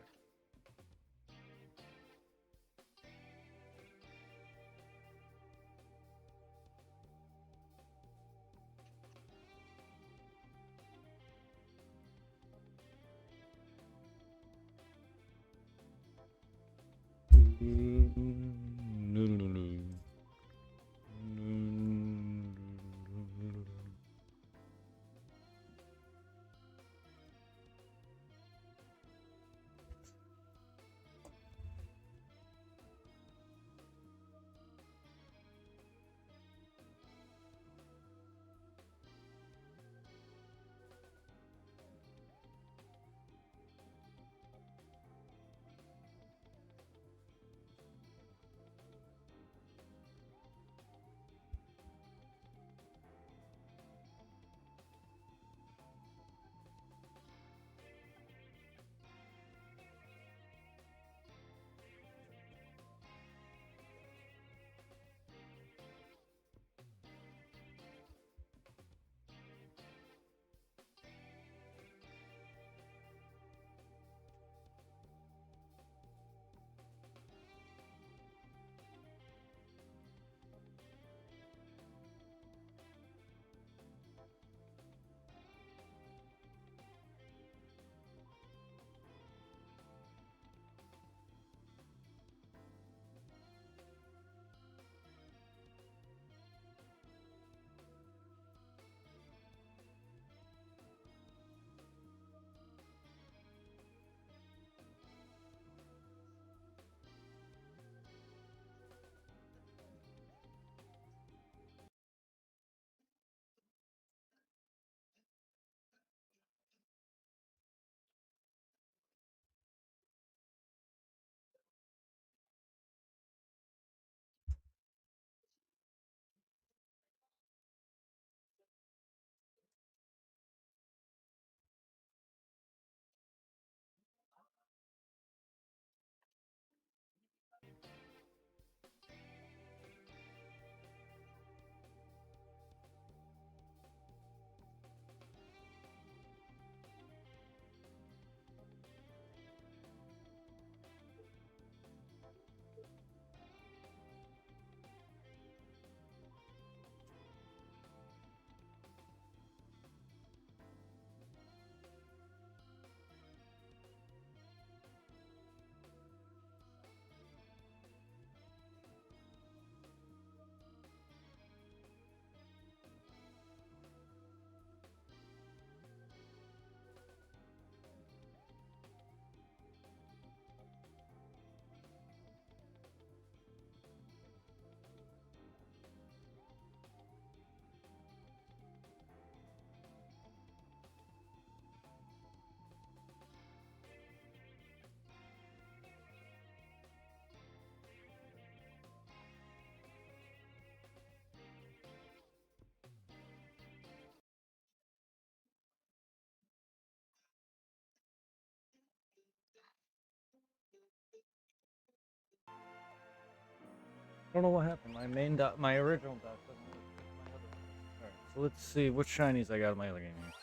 don't know what happened. My main dock, my original dock doesn't work with my other one. Alright, so let's see what shinies I got in my other game here.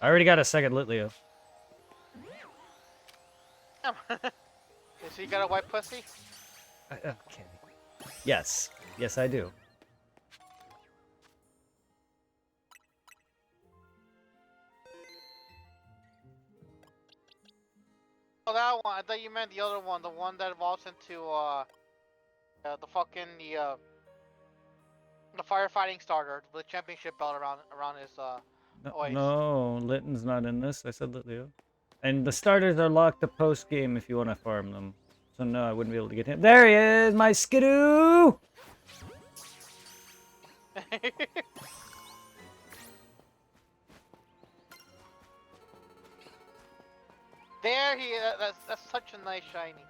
I already got a second Litleo. So you got a white pussy? Okay. Yes. Yes, I do. Oh, that one. I thought you meant the other one. The one that evolves into, the fucking, the firefighting starter with the championship belt around his, waist. No, Litten's not in this. I said Litleo. And the starters are locked to post-game if you want to farm them. So no, I wouldn't be able to get him. There he is, my Skidoo! There he. That's such a nice shiny.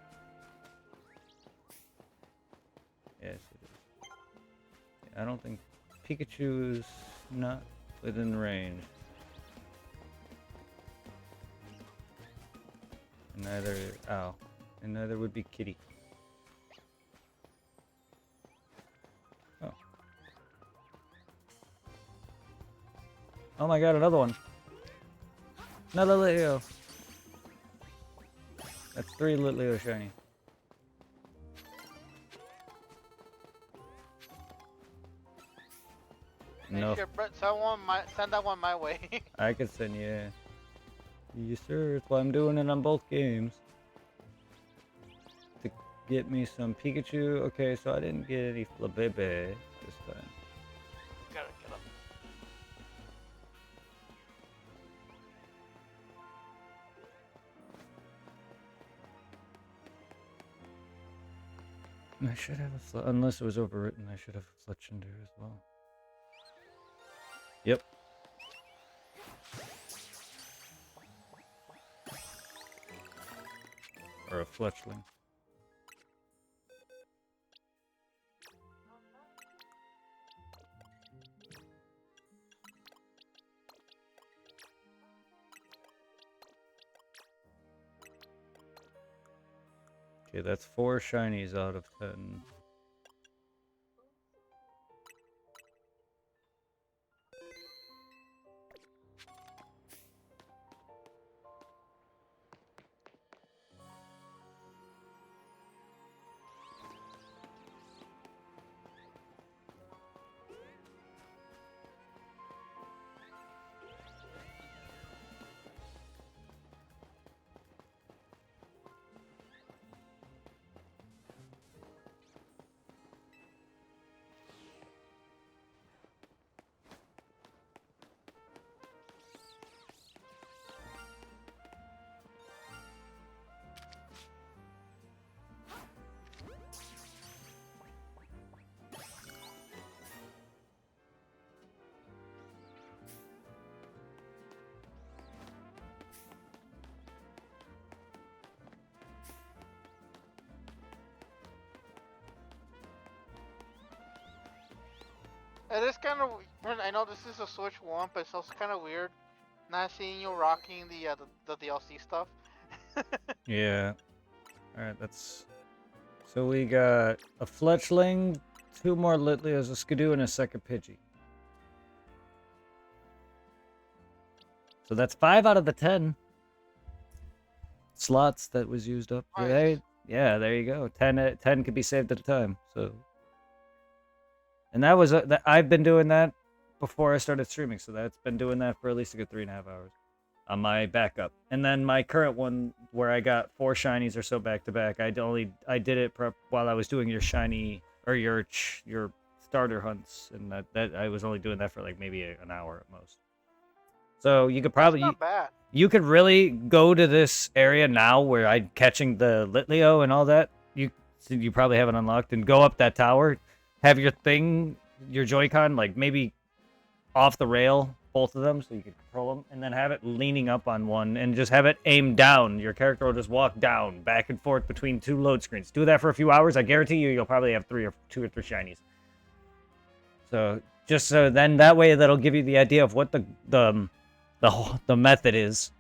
Yes, it is. I don't think Pikachu is not within range. And neither, ow, and neither would be Kitty. Oh. Oh my god, another one. Another Litleo. That's 3 Litleo shiny. No. Sure, Brett, send that one my way. I could send you. Yes, sir. That's why I'm doing it on both games. To get me some Pikachu. Okay, so I didn't get any Flabebe this time. Gotta get up. I should have a unless it was overwritten, I should have a Fletchinder as well. Yep. Or a Fletchling. Okay, that's 4 shinies out of 10. It is kind of. I know this is a Switch one, but it's also kind of weird not seeing you rocking the DLC stuff. Yeah. Alright, that's... So we got a Fletchling, 2 more Litleos, a Skidoo, and a second Pidgey. So that's 5 out of the 10 slots that was used up. Nice. Yeah, there you go. 10 could be saved at a time. So, and that was I've been doing that before I started streaming. So that's been doing that for at least a good 3.5 hours on my backup. And then my current one, where I got 4 shinies or so back to back, I did it while I was doing your shiny or your starter hunts, and that I was only doing that for like maybe an hour at most. So you could probably That's not bad. you could really go to this area now where I'm catching the Litleo and all that. You probably have it unlocked, and go up that tower, have your Joy-Con like maybe off the rail, both of them, so you can control them, and then have it leaning up on one, and just have it aimed down. Your character will just walk down, back and forth between 2 load screens. Do that for a few hours. I guarantee you'll probably have 2 or 3 shinies. So just so then that way that'll give you the idea of what the method is,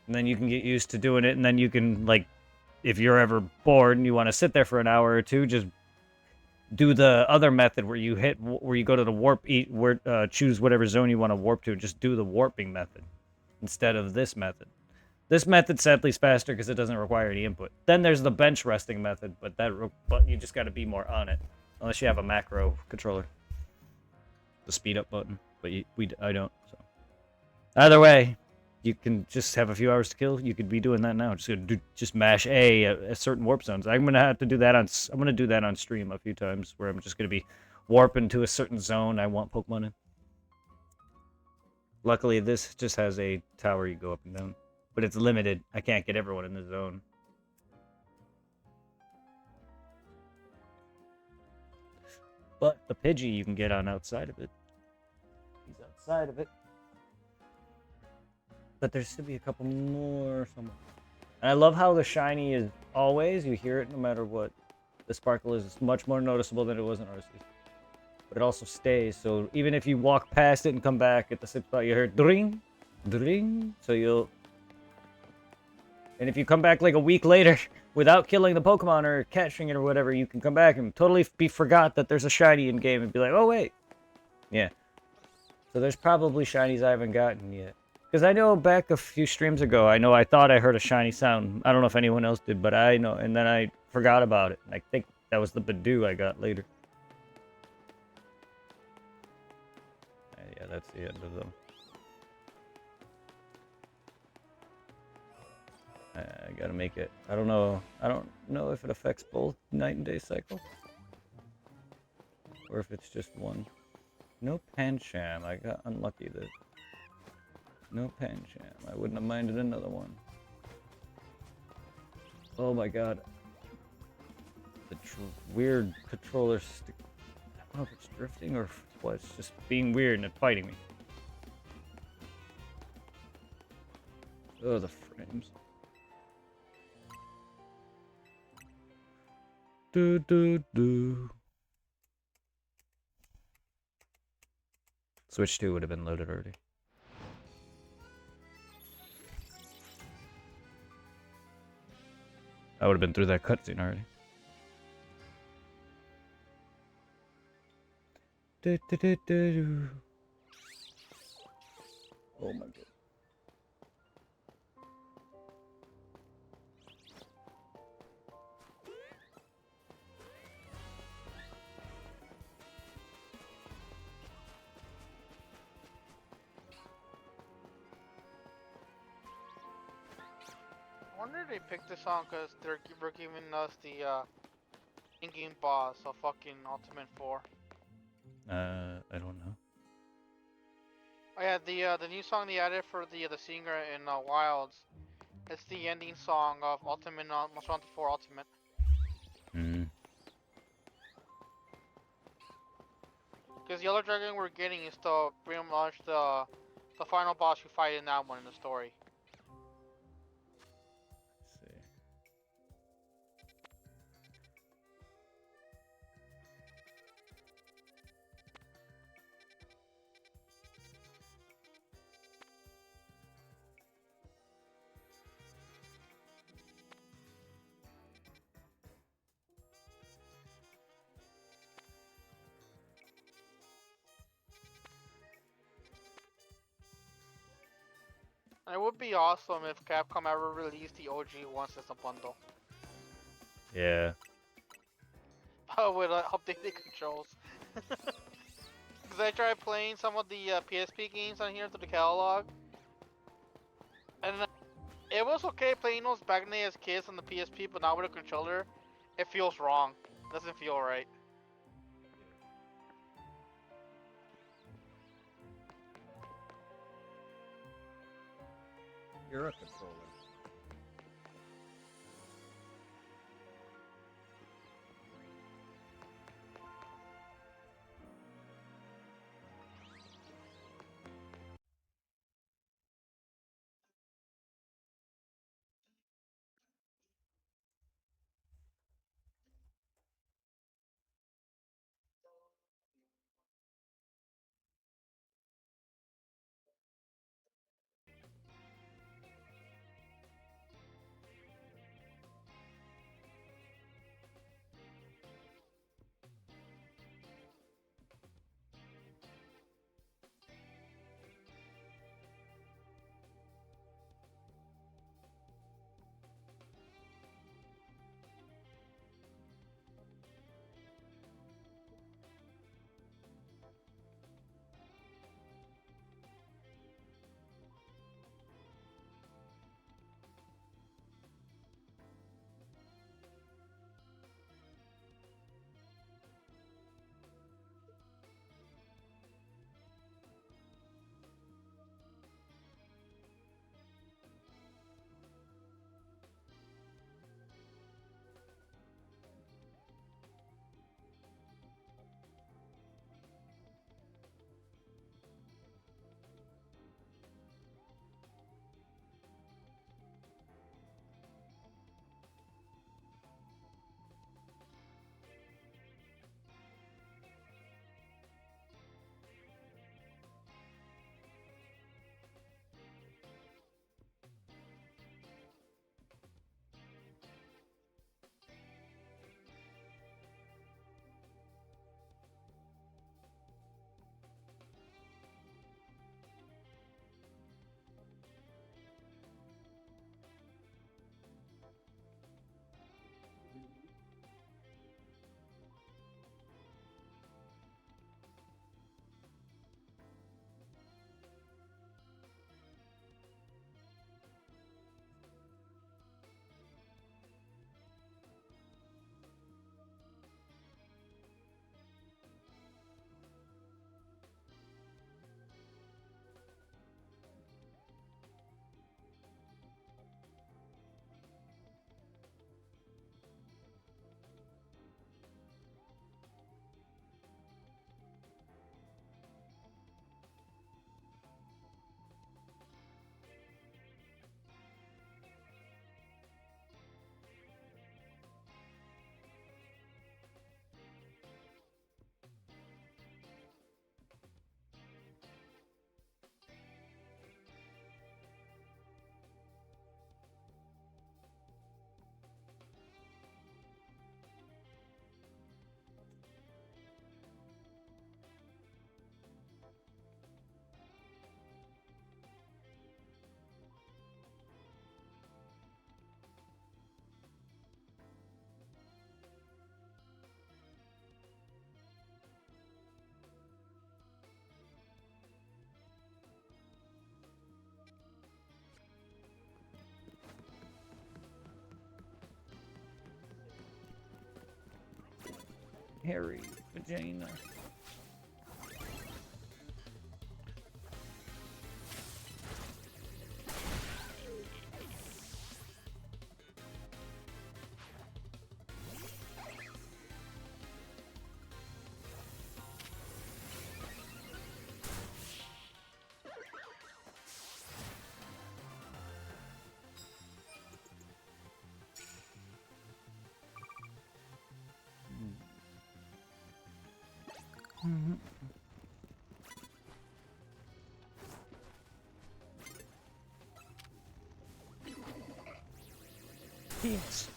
and then you can get used to doing it, and then you can like if you're ever bored and you want to sit there for an hour or two, just do the other method where you go to the warp, choose whatever zone you want to warp to. Just do the warping method instead of this method. This method sadly is faster because it doesn't require any input. Then there's the bench resting method, but you just got to be more on it, unless you have a macro controller, the speed up button. But I don't. So either way, you can just have a few hours to kill. You could be doing that now. Just mash A at certain warp zones. I'm gonna have to do that I'm gonna do that on stream a few times, where I'm just gonna be warping to a certain zone I want Pokemon in. Luckily, this just has a tower you go up and down. But it's limited. I can't get everyone in the zone. But the Pidgey you can get on outside of it. He's outside of it. But there should be a couple more somewhere. And I love how the shiny is always, you hear it no matter what. The sparkle is much more noticeable than it was in Arceus. But it also stays, so even if you walk past it and come back at the same spot, you hear dring, dring, so you'll... And if you come back like a week later without killing the Pokemon or catching it or whatever, you can come back and totally forgot that there's a shiny in game and be like, oh wait. Yeah. So there's probably shinies I haven't gotten yet. Because I know back a few streams ago, I thought I heard a shiny sound. I don't know if anyone else did, but I know. And then I forgot about it. And I think that was the Badoo I got later. Yeah, that's the end of them. I gotta make it. I don't know if it affects both night and day cycle. Or if it's just one. No Pancham. I got unlucky that... No Pancham. I wouldn't have minded another one. Oh my god. The weird controller stick. I don't know if it's drifting or what. It's just being weird and fighting me. Oh, the frames. Do. Switch 2 would have been loaded already. I would have been through that cutscene already. Oh my god. I wonder if they picked this song because we're giving us the in-game boss of fucking Ultimate 4. I don't know. Oh yeah, the new song they added for the singer in Wilds. It's the ending song of Ultimate Monster Hunter 4 Ultimate. Hmm. Because the Yellow Dragon we're getting is the pretty much the final boss you fight in that one in the story. Let's see. And it would be awesome if Capcom ever released the OG One System bundle. Yeah. With updated controls. Because I tried playing some of the PSP games on here through the catalog. And it was okay playing those back in the day as kids on the PSP, but now with a controller, it feels wrong. It doesn't feel right. You're a controller. hairy vagina. Yes.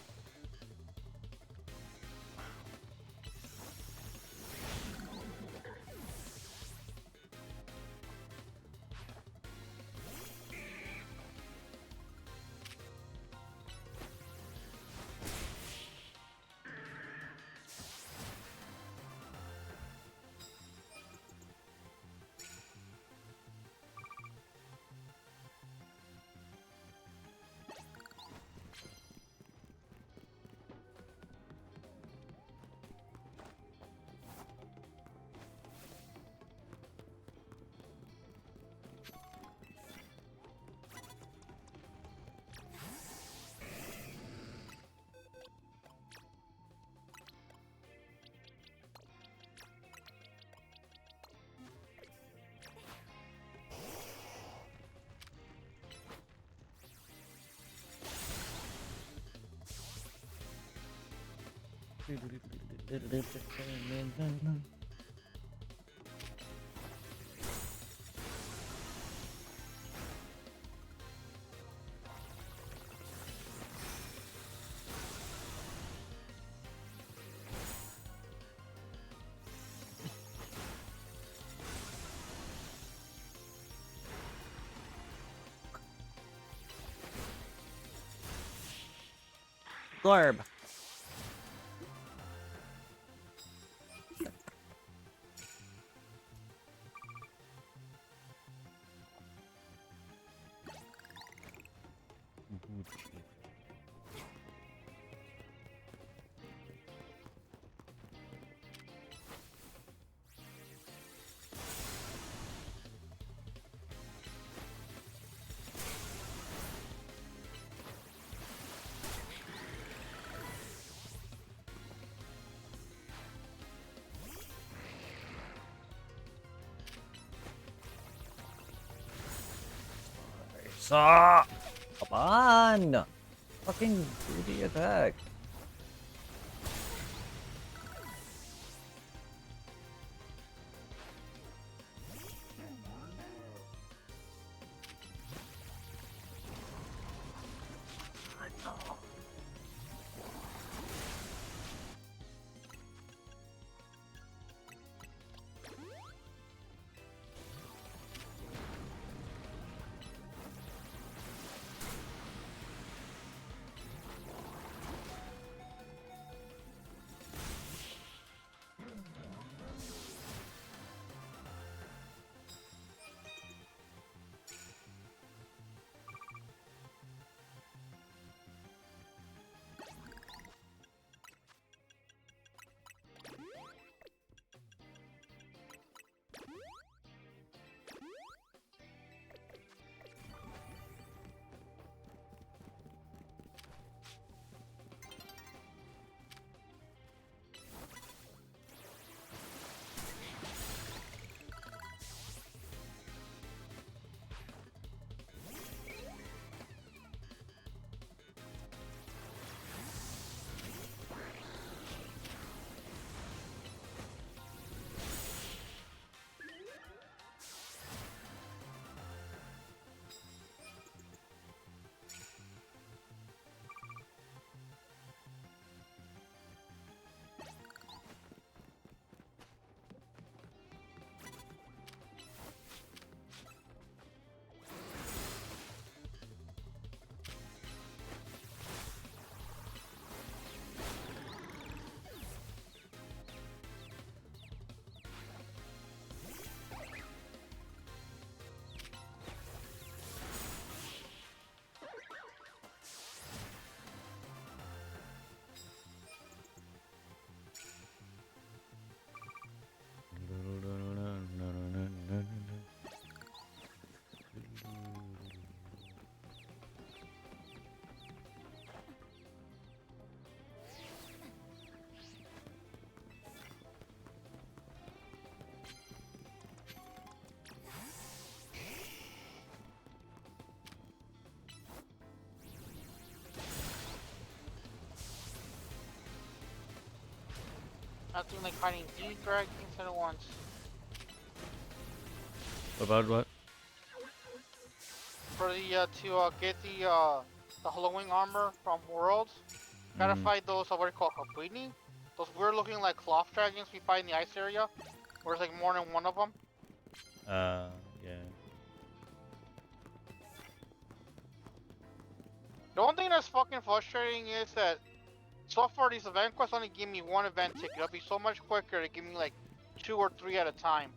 Glorb. Saw. Come on. Fucking do the attack. Nothing like fighting D dragons at once. About what? For the get the Halloween armor from Worlds, gotta fight those what are called Kabini. Those weird looking like cloth dragons we fight in the ice area, where there's like more than one of them. Yeah. The one thing that's fucking frustrating is that so far these event quests only give me one event ticket. It'll be so much quicker to give me like 2 or 3 at a time.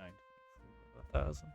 Nine. 1,000.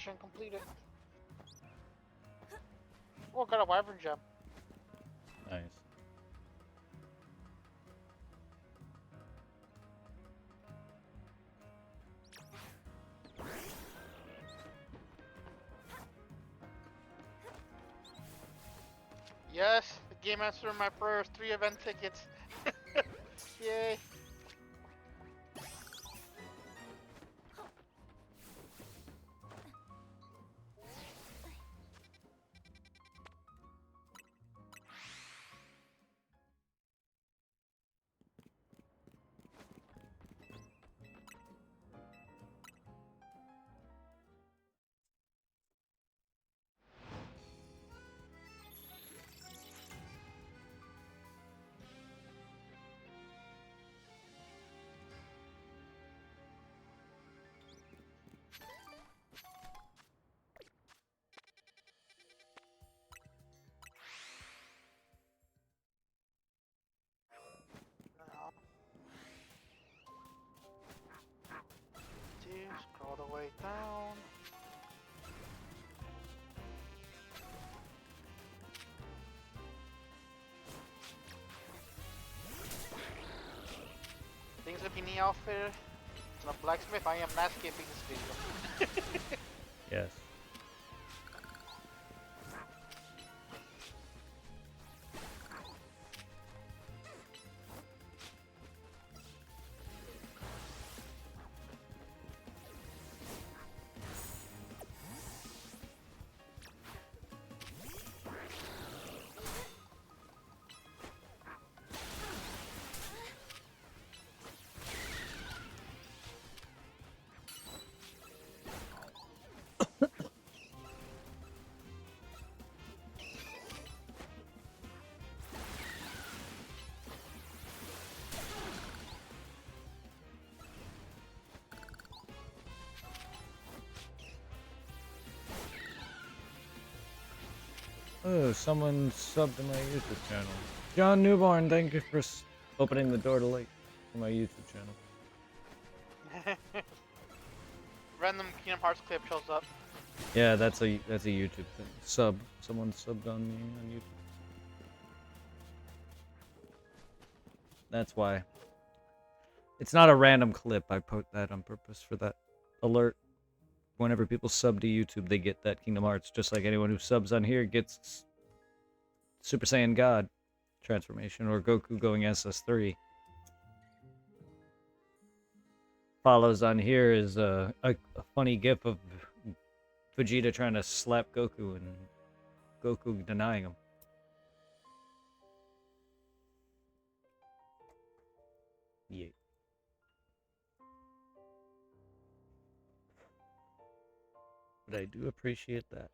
mission completed. Oh, got a wyvern gem. Nice. Yes, the game answered my prayers. 3 event tickets. Yay. Scroll the way down. Things that be in the outfit. And a blacksmith. I am not skipping this video. Yes. Oh, someone subbed to my YouTube channel. John Newborn, thank you for opening the door to my YouTube channel. Random Kingdom Hearts clip shows up. Yeah, that's a YouTube thing. Someone subbed on me on YouTube. That's why. It's not a random clip. I put that on purpose for that alert. Whenever people sub to YouTube, they get that Kingdom Hearts, just like anyone who subs on here gets Super Saiyan God transformation or Goku going SS3. Follows on here is a funny gif of Vegeta trying to slap Goku and Goku denying him. Yeah. But I do appreciate that.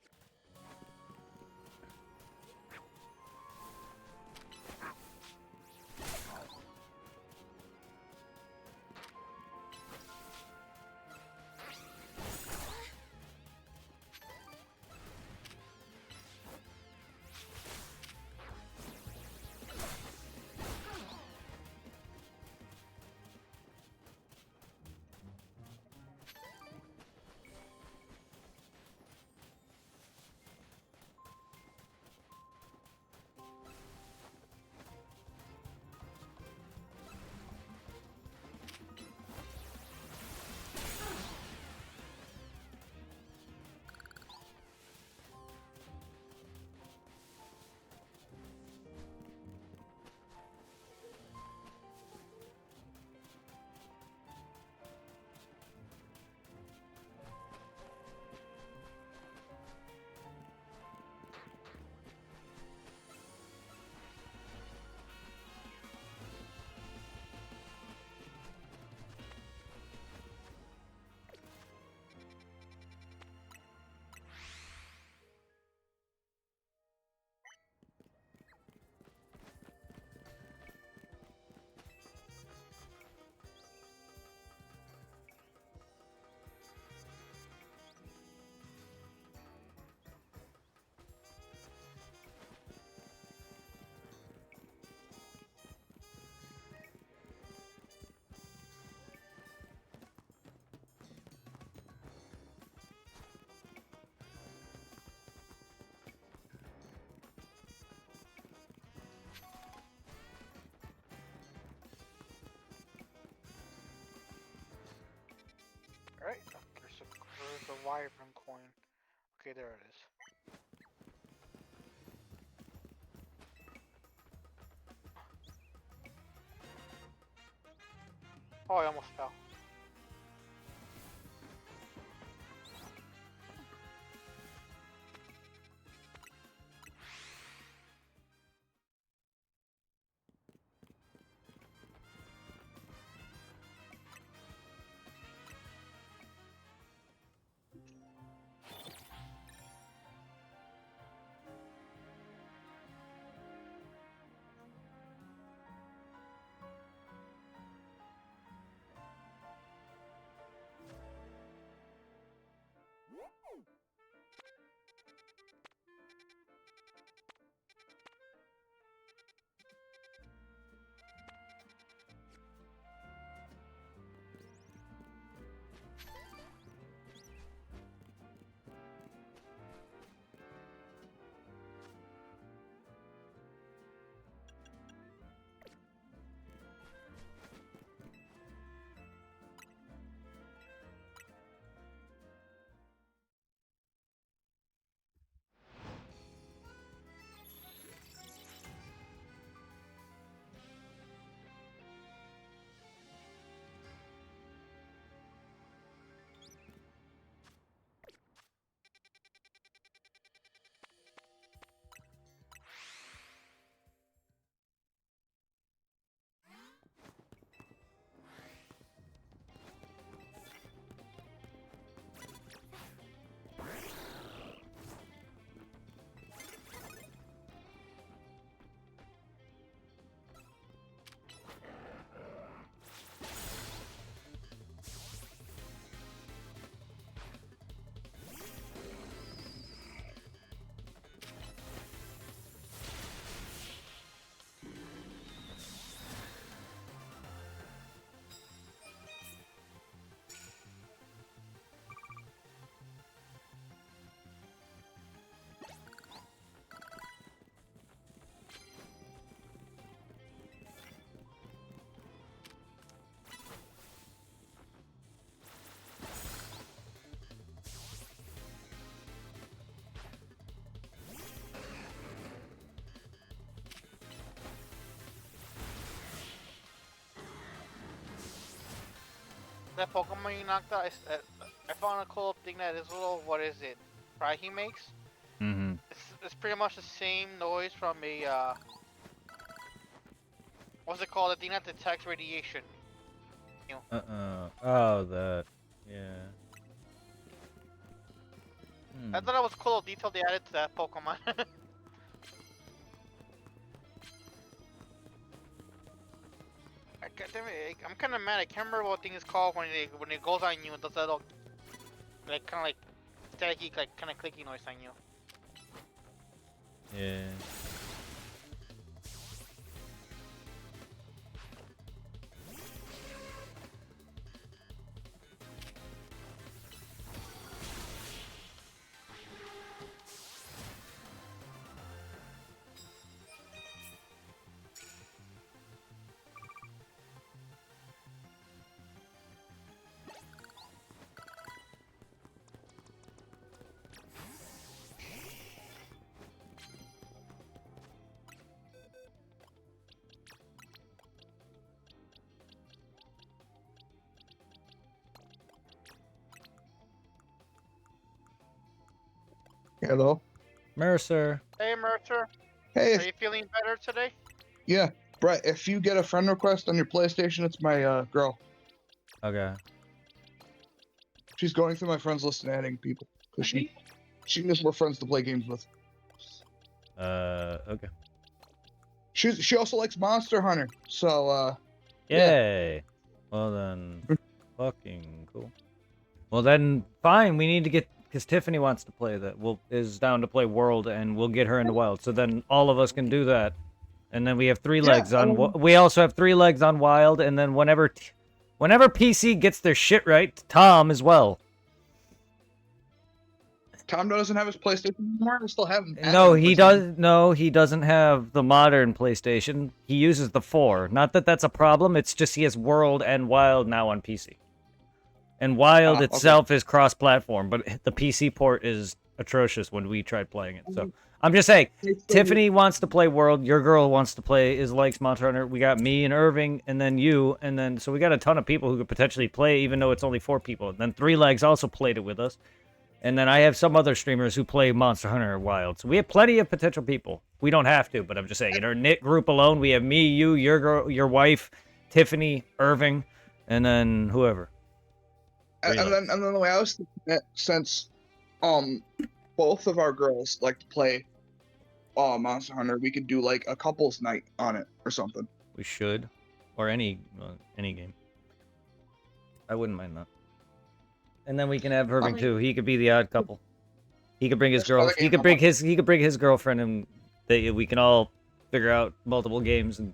wyvern coin. Okay, there it is. Oh, I almost fell. That Pokemon you knocked out, I found a cool thing that is little, what is it, fry he makes? Mm-hmm. It's pretty much the same noise from a, what's it called, the thing that detects radiation. Oh, that. Yeah. I thought that was a cool little detail they added to that Pokemon. I'm kind of mad. I can't remember what thing is called when it goes on you and does that little, like kind of like staticky, like kind of clicky noise on you. Yeah. Hello. Mercer. Hey Mercer, Hey, are you feeling better today? yeah, Brett. If you get a friend request on your PlayStation, it's my girl. Okay. She's going through my friends list and adding people because she needs more friends to play games with. Okay. She also likes Monster Hunter, so Yeah. Yay. Well then, fucking cool. Well then, fine. We need to get because Tiffany wants to play that. Is down to play World, and we'll get her into Wild. So then all of us can do that, and then we have three Yeah, legs on. We also have 3 legs on Wild, and then whenever PC gets their shit right, Tom as well. Tom doesn't have his PlayStation anymore. I still have him. No, he does. No, he doesn't have the modern PlayStation. He uses the 4. Not that that's a problem. It's just he has World and Wild now on PC. And Wild okay. itself is cross-platform, but the PC port is atrocious when we tried playing it. So Mhm. I'm just saying, It's the- Tiffany wants to play World. Your girl wants to play likes Monster Hunter. We got me and Irving, and then you, and then so we got a ton of people who could potentially play, even though it's only 4 people. And then Three Legs also played it with us, and then I have some other streamers who play Monster Hunter Wild. So we have plenty of potential people. We don't have to, but I'm just saying, in our knit group alone, we have me, you, your girl, your wife, Tiffany, Irving, and then whoever. and then the way I was thinking it, since both of our girls like to play Monster Hunter, we could do like a couples night on it or something. We should, or any game. I wouldn't mind that. And then we can have Irving too. He could be the odd couple. He could bring his There's girl. another He game could I'm bring his. He could bring his girlfriend, and we can all figure out multiple games and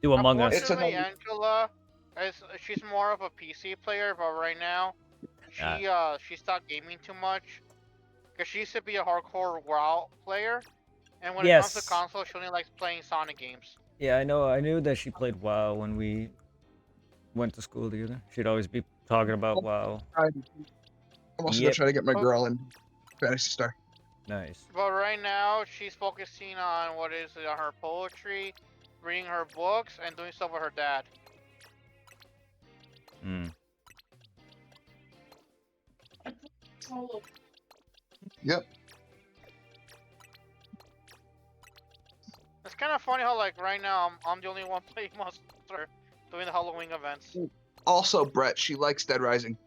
do Among Us. It's Unfortunately, another- Angela, she's more of a PC player, but right now, she stopped gaming too much. Cause she used to be a hardcore WoW player, and when it comes Yes. to console, she only likes playing Sonic games. Yeah, I know. I knew that she played WoW when we went to school together. She'd always be talking about WoW. I'm also Yep. gonna try to get my girl in Fantasy Star. Nice. But right now, she's focusing on on her poetry, reading her books, and doing stuff with her dad. Hmm. Yep. It's kind of funny how like right now I'm the only one playing Monster doing the Halloween events. Also, Brett, she likes Dead Rising.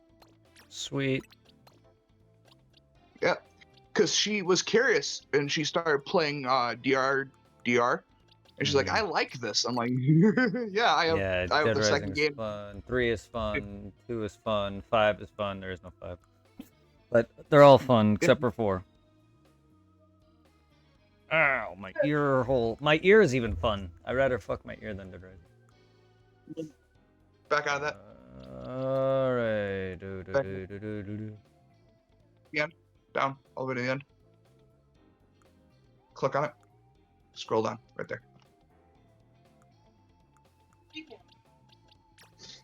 Sweet. Yep. Because she was curious and she started playing DR, and she's like, Mhm. I like this. I'm like, yeah, I have. Yeah, I have Dead the Rising second is game. fun. 3 is fun. 2 is fun. 5 is fun. There is no 5. But they're all fun except for 4. Ow, my ear hole. My ear is even fun. I'd rather fuck my ear than Dead Rising. Back out of that. Alright. Down, all the way to the end. Click on it. Scroll down, right there.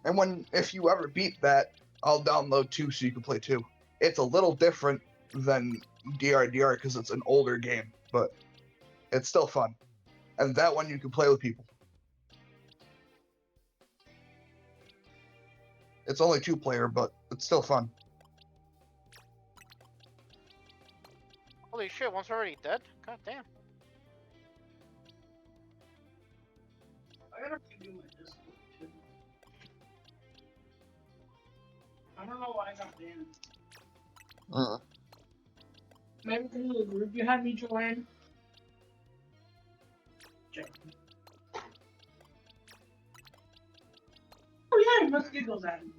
And if you ever beat that, I'll download 2 so you can play 2. It's a little different than DRDR because it's an older game, but it's still fun. And that one you can play with people. It's only 2-player, but it's still fun. Holy shit, one's already dead? God damn. I gotta redo my Discord too. I don't know why I got banned. Maybe because of the group you had me join. Check. Oh yeah, you must get those at me.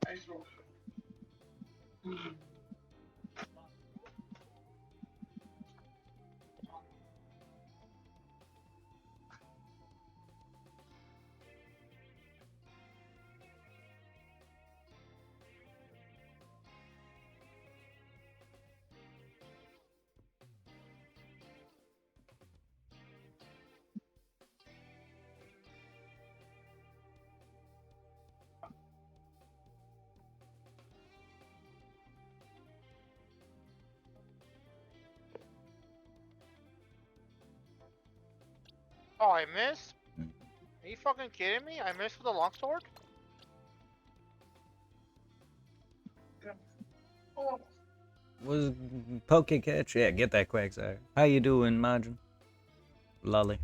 Nice roll. Oh, I missed? Are you fucking kidding me? I missed with the longsword? Oh, Was Poke Catch? Yeah, get that Quagsire. How you doing, Majin? Lolly.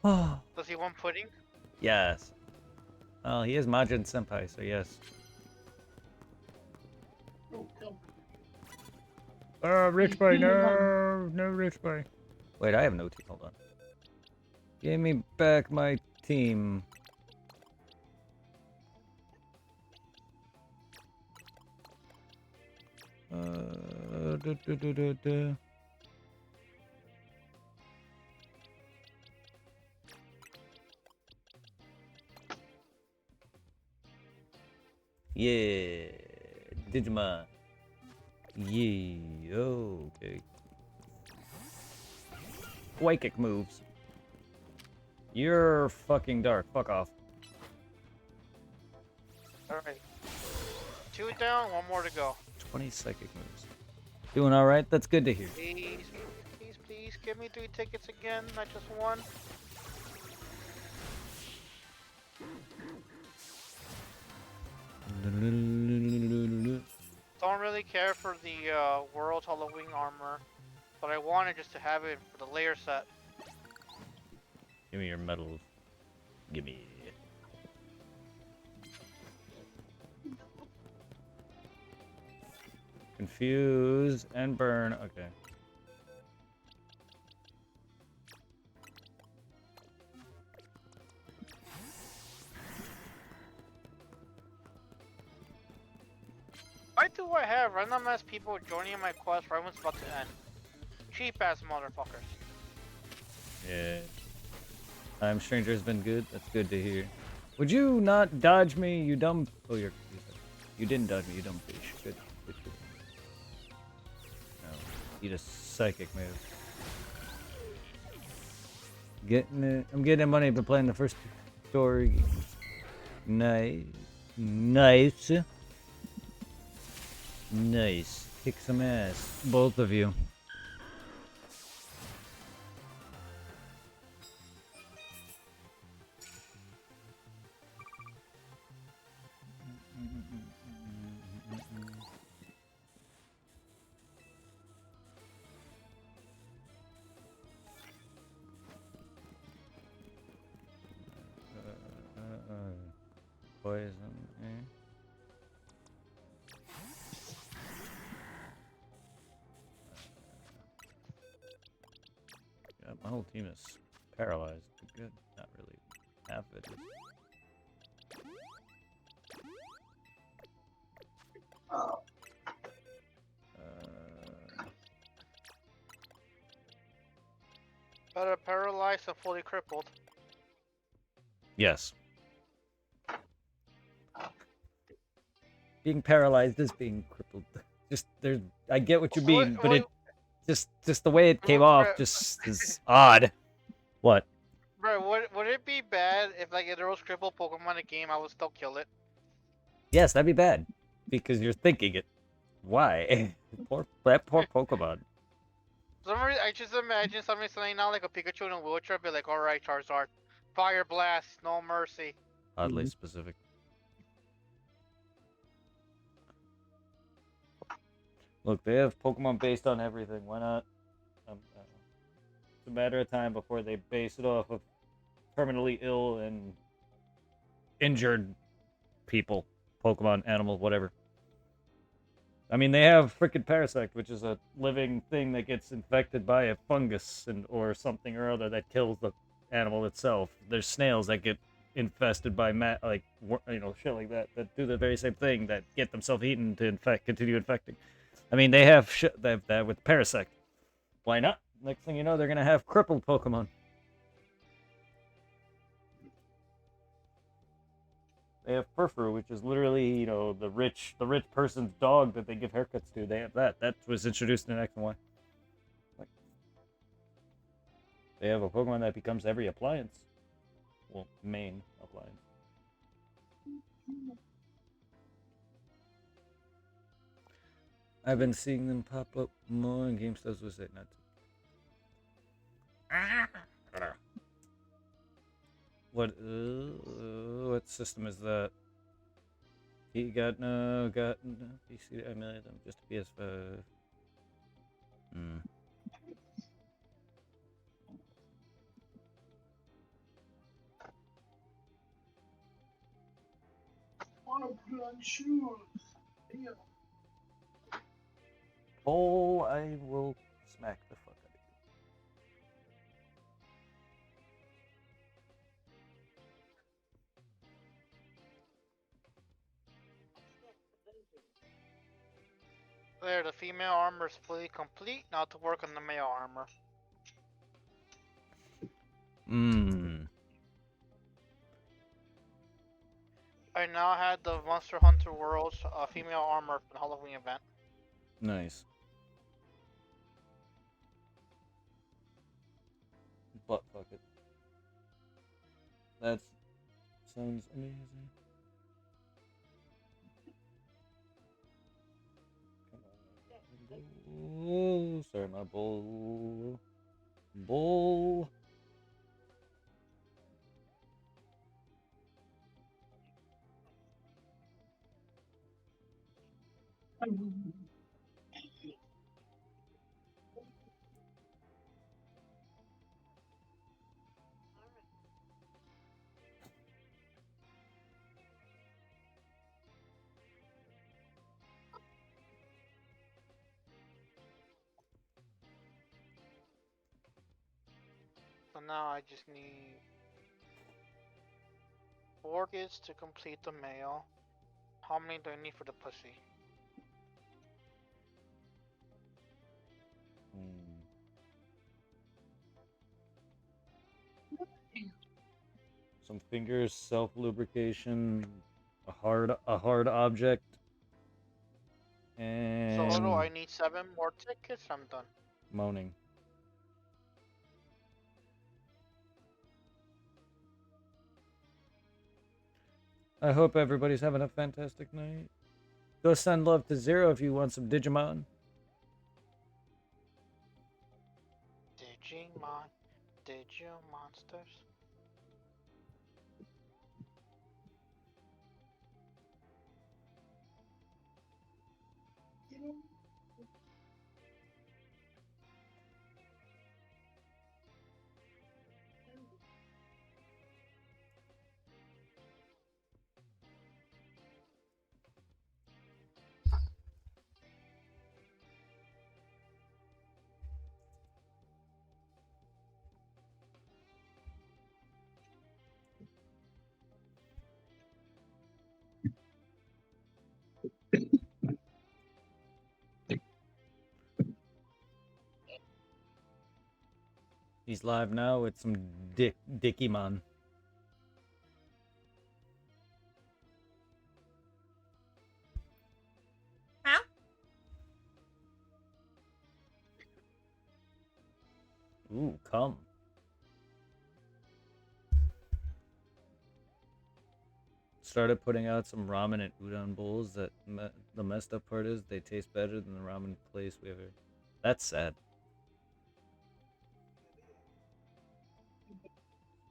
Oh, Does he want pudding? yes. Oh, he is Majin Senpai, so yes. oh, kill. Rich boy, no rich boy. Wait, I have no team. Hold on. Give me back my team. Da. Yeah, Digimon. Yeah, okay. Quakic moves. You're fucking dark. Fuck off. Alright. 2 down, 1 more to go. 20 psychic moves. Doing alright? That's good to hear. Please, please, please give me 3 tickets again, not just 1. Don't really care for the World Halloween armor, but I wanted just to have it for the layer set. Give me your medals. Give me. Confuse and burn. Okay. Why do I have random ass people joining my quest right when it's about to end? Cheap ass motherfuckers. Yeah. Time Stranger has been good. That's good to hear. Would you not dodge me, you dumb? Oh, you didn't dodge me, you dumb fish. Good. Good. Good. No. Eat a psychic move. Getting it. I'm getting money for playing the first story. Nice. Nice. Nice. Kick some ass. Both of you. Poison. Yeah, my whole team is paralyzed. Good. Not really. Half of it is. Better paralyzed and fully crippled. Yes. Being paralyzed is being crippled. Just there's. I get what you mean, but it just the way it came off just is odd. What? Bro, would it be bad if like if there was crippled Pokemon in the game, I would still kill it? Yes, that'd be bad because you're thinking it. Why? poor Pokemon. For some reason, I just imagine somebody saying now like a Pikachu in a wheelchair, be like, alright, Charizard, Fire Blast, no mercy. Oddly specific. Look, they have Pokemon based on everything. Why not? It's a matter of time before they base it off of permanently ill and injured people, Pokemon, animals, whatever. I mean, they have frickin' Parasect, which is a living thing that gets infected by a fungus or something or other that kills the animal itself. There's snails that get infested by shit like that do the very same thing, that get themselves eaten to continue infecting. I mean, they have that with Parasect. Why not? Next thing you know, they're gonna have crippled Pokemon. They have Furfrou, which is literally, the rich person's dog that they give haircuts to. They have that. That was introduced in X and Y. They have a Pokemon that becomes every appliance. Well, main appliance. I've been seeing them pop up more in GameStop. Was it not? What system is that? He got PC. I million them just a PS5. Wanna put on shoes? Yeah. Oh, I will smack the fuck out of you. There, the female armor is fully complete. Now to work on the male armor. I now had the Monster Hunter World's female armor for the Halloween event. Nice. Butt fuck it. That sounds amazing. Oh, sorry, my bowl. Bowl. So now I just need 4 kids to complete the male. How many do I need for the pussy? Some fingers, self lubrication, a hard object, and So total, I need 7 more tickets. I'm done. moaning. I hope everybody's having a fantastic night. Go send love to Zero if you want some Digimon. Digimon, Digimonsters. He's live now with some Dickymon. Huh? Ooh, come. Started putting out some ramen and udon bowls that the messed up part is they taste better than the ramen place we ever. That's sad.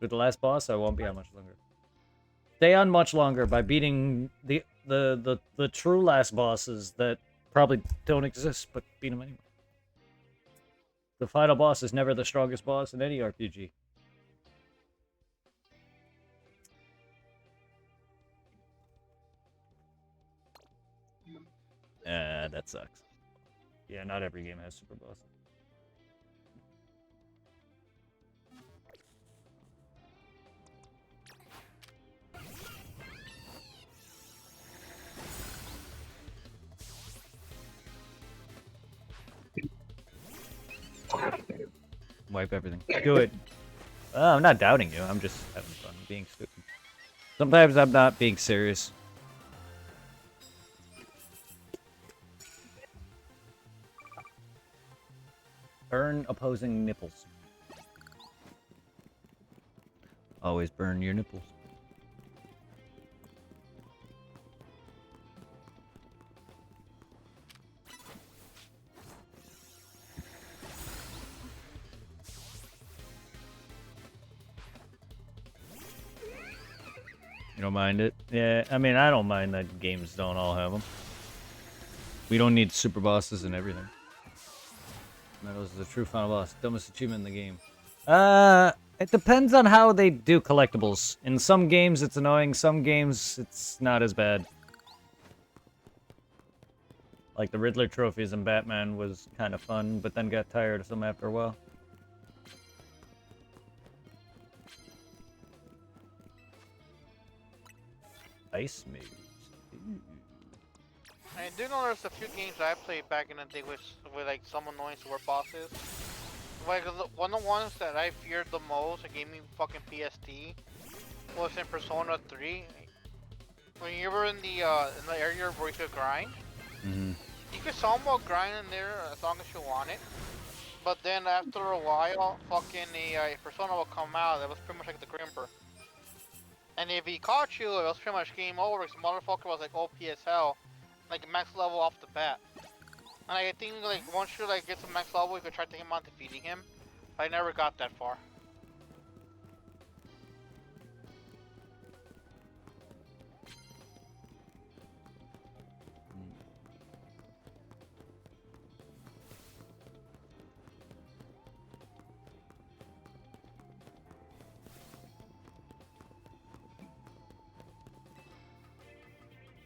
With the last boss, I won't be on much longer. Stay on much longer by beating the true last bosses that probably don't exist, but beat them anyway. The final boss is never the strongest boss in any RPG. That sucks. Yeah, not every game has super bosses. Wipe everything. Do it. I'm not doubting you. I'm just having fun being stupid. Sometimes I'm not being serious. Burn opposing nipples. Always burn your nipples. You don't mind it? Yeah, I mean, I don't mind that games don't all have them. We don't need super bosses and everything. Meadows is the true final boss. Dumbest achievement in the game. It depends on how they do collectibles. In some games, it's annoying. Some games, it's not as bad. Like the Riddler trophies in Batman was kind of fun, but then got tired of them after a while. Ice Maze. I do know there's a few games I played back in the day with like some annoying sword bosses. Like one of the ones that I feared the most and gave me fucking PST was in Persona 3. when you were in the area where you could grind, Mm-hmm. you could somewhat grind in there as long as you want it. But then after a while, fucking a persona will come out that was pretty much like the Grimper. And if he caught you, it was pretty much game over because the motherfucker was like OP as hell. Like max level off the bat. And I think like once you like get to max level, you could try taking him on defeating him. But I never got that far.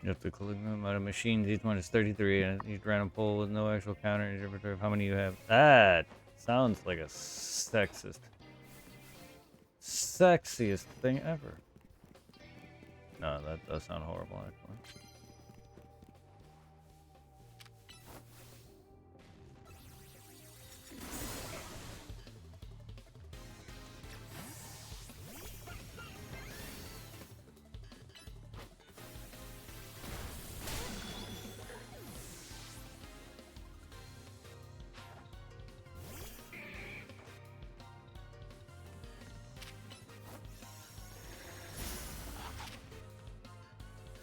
You have to click the amount of machines. Each one is 33, and each random pull with no actual counter in inventory of how many you have. That sounds like a sexiest thing ever. No, that does sound horrible, actually.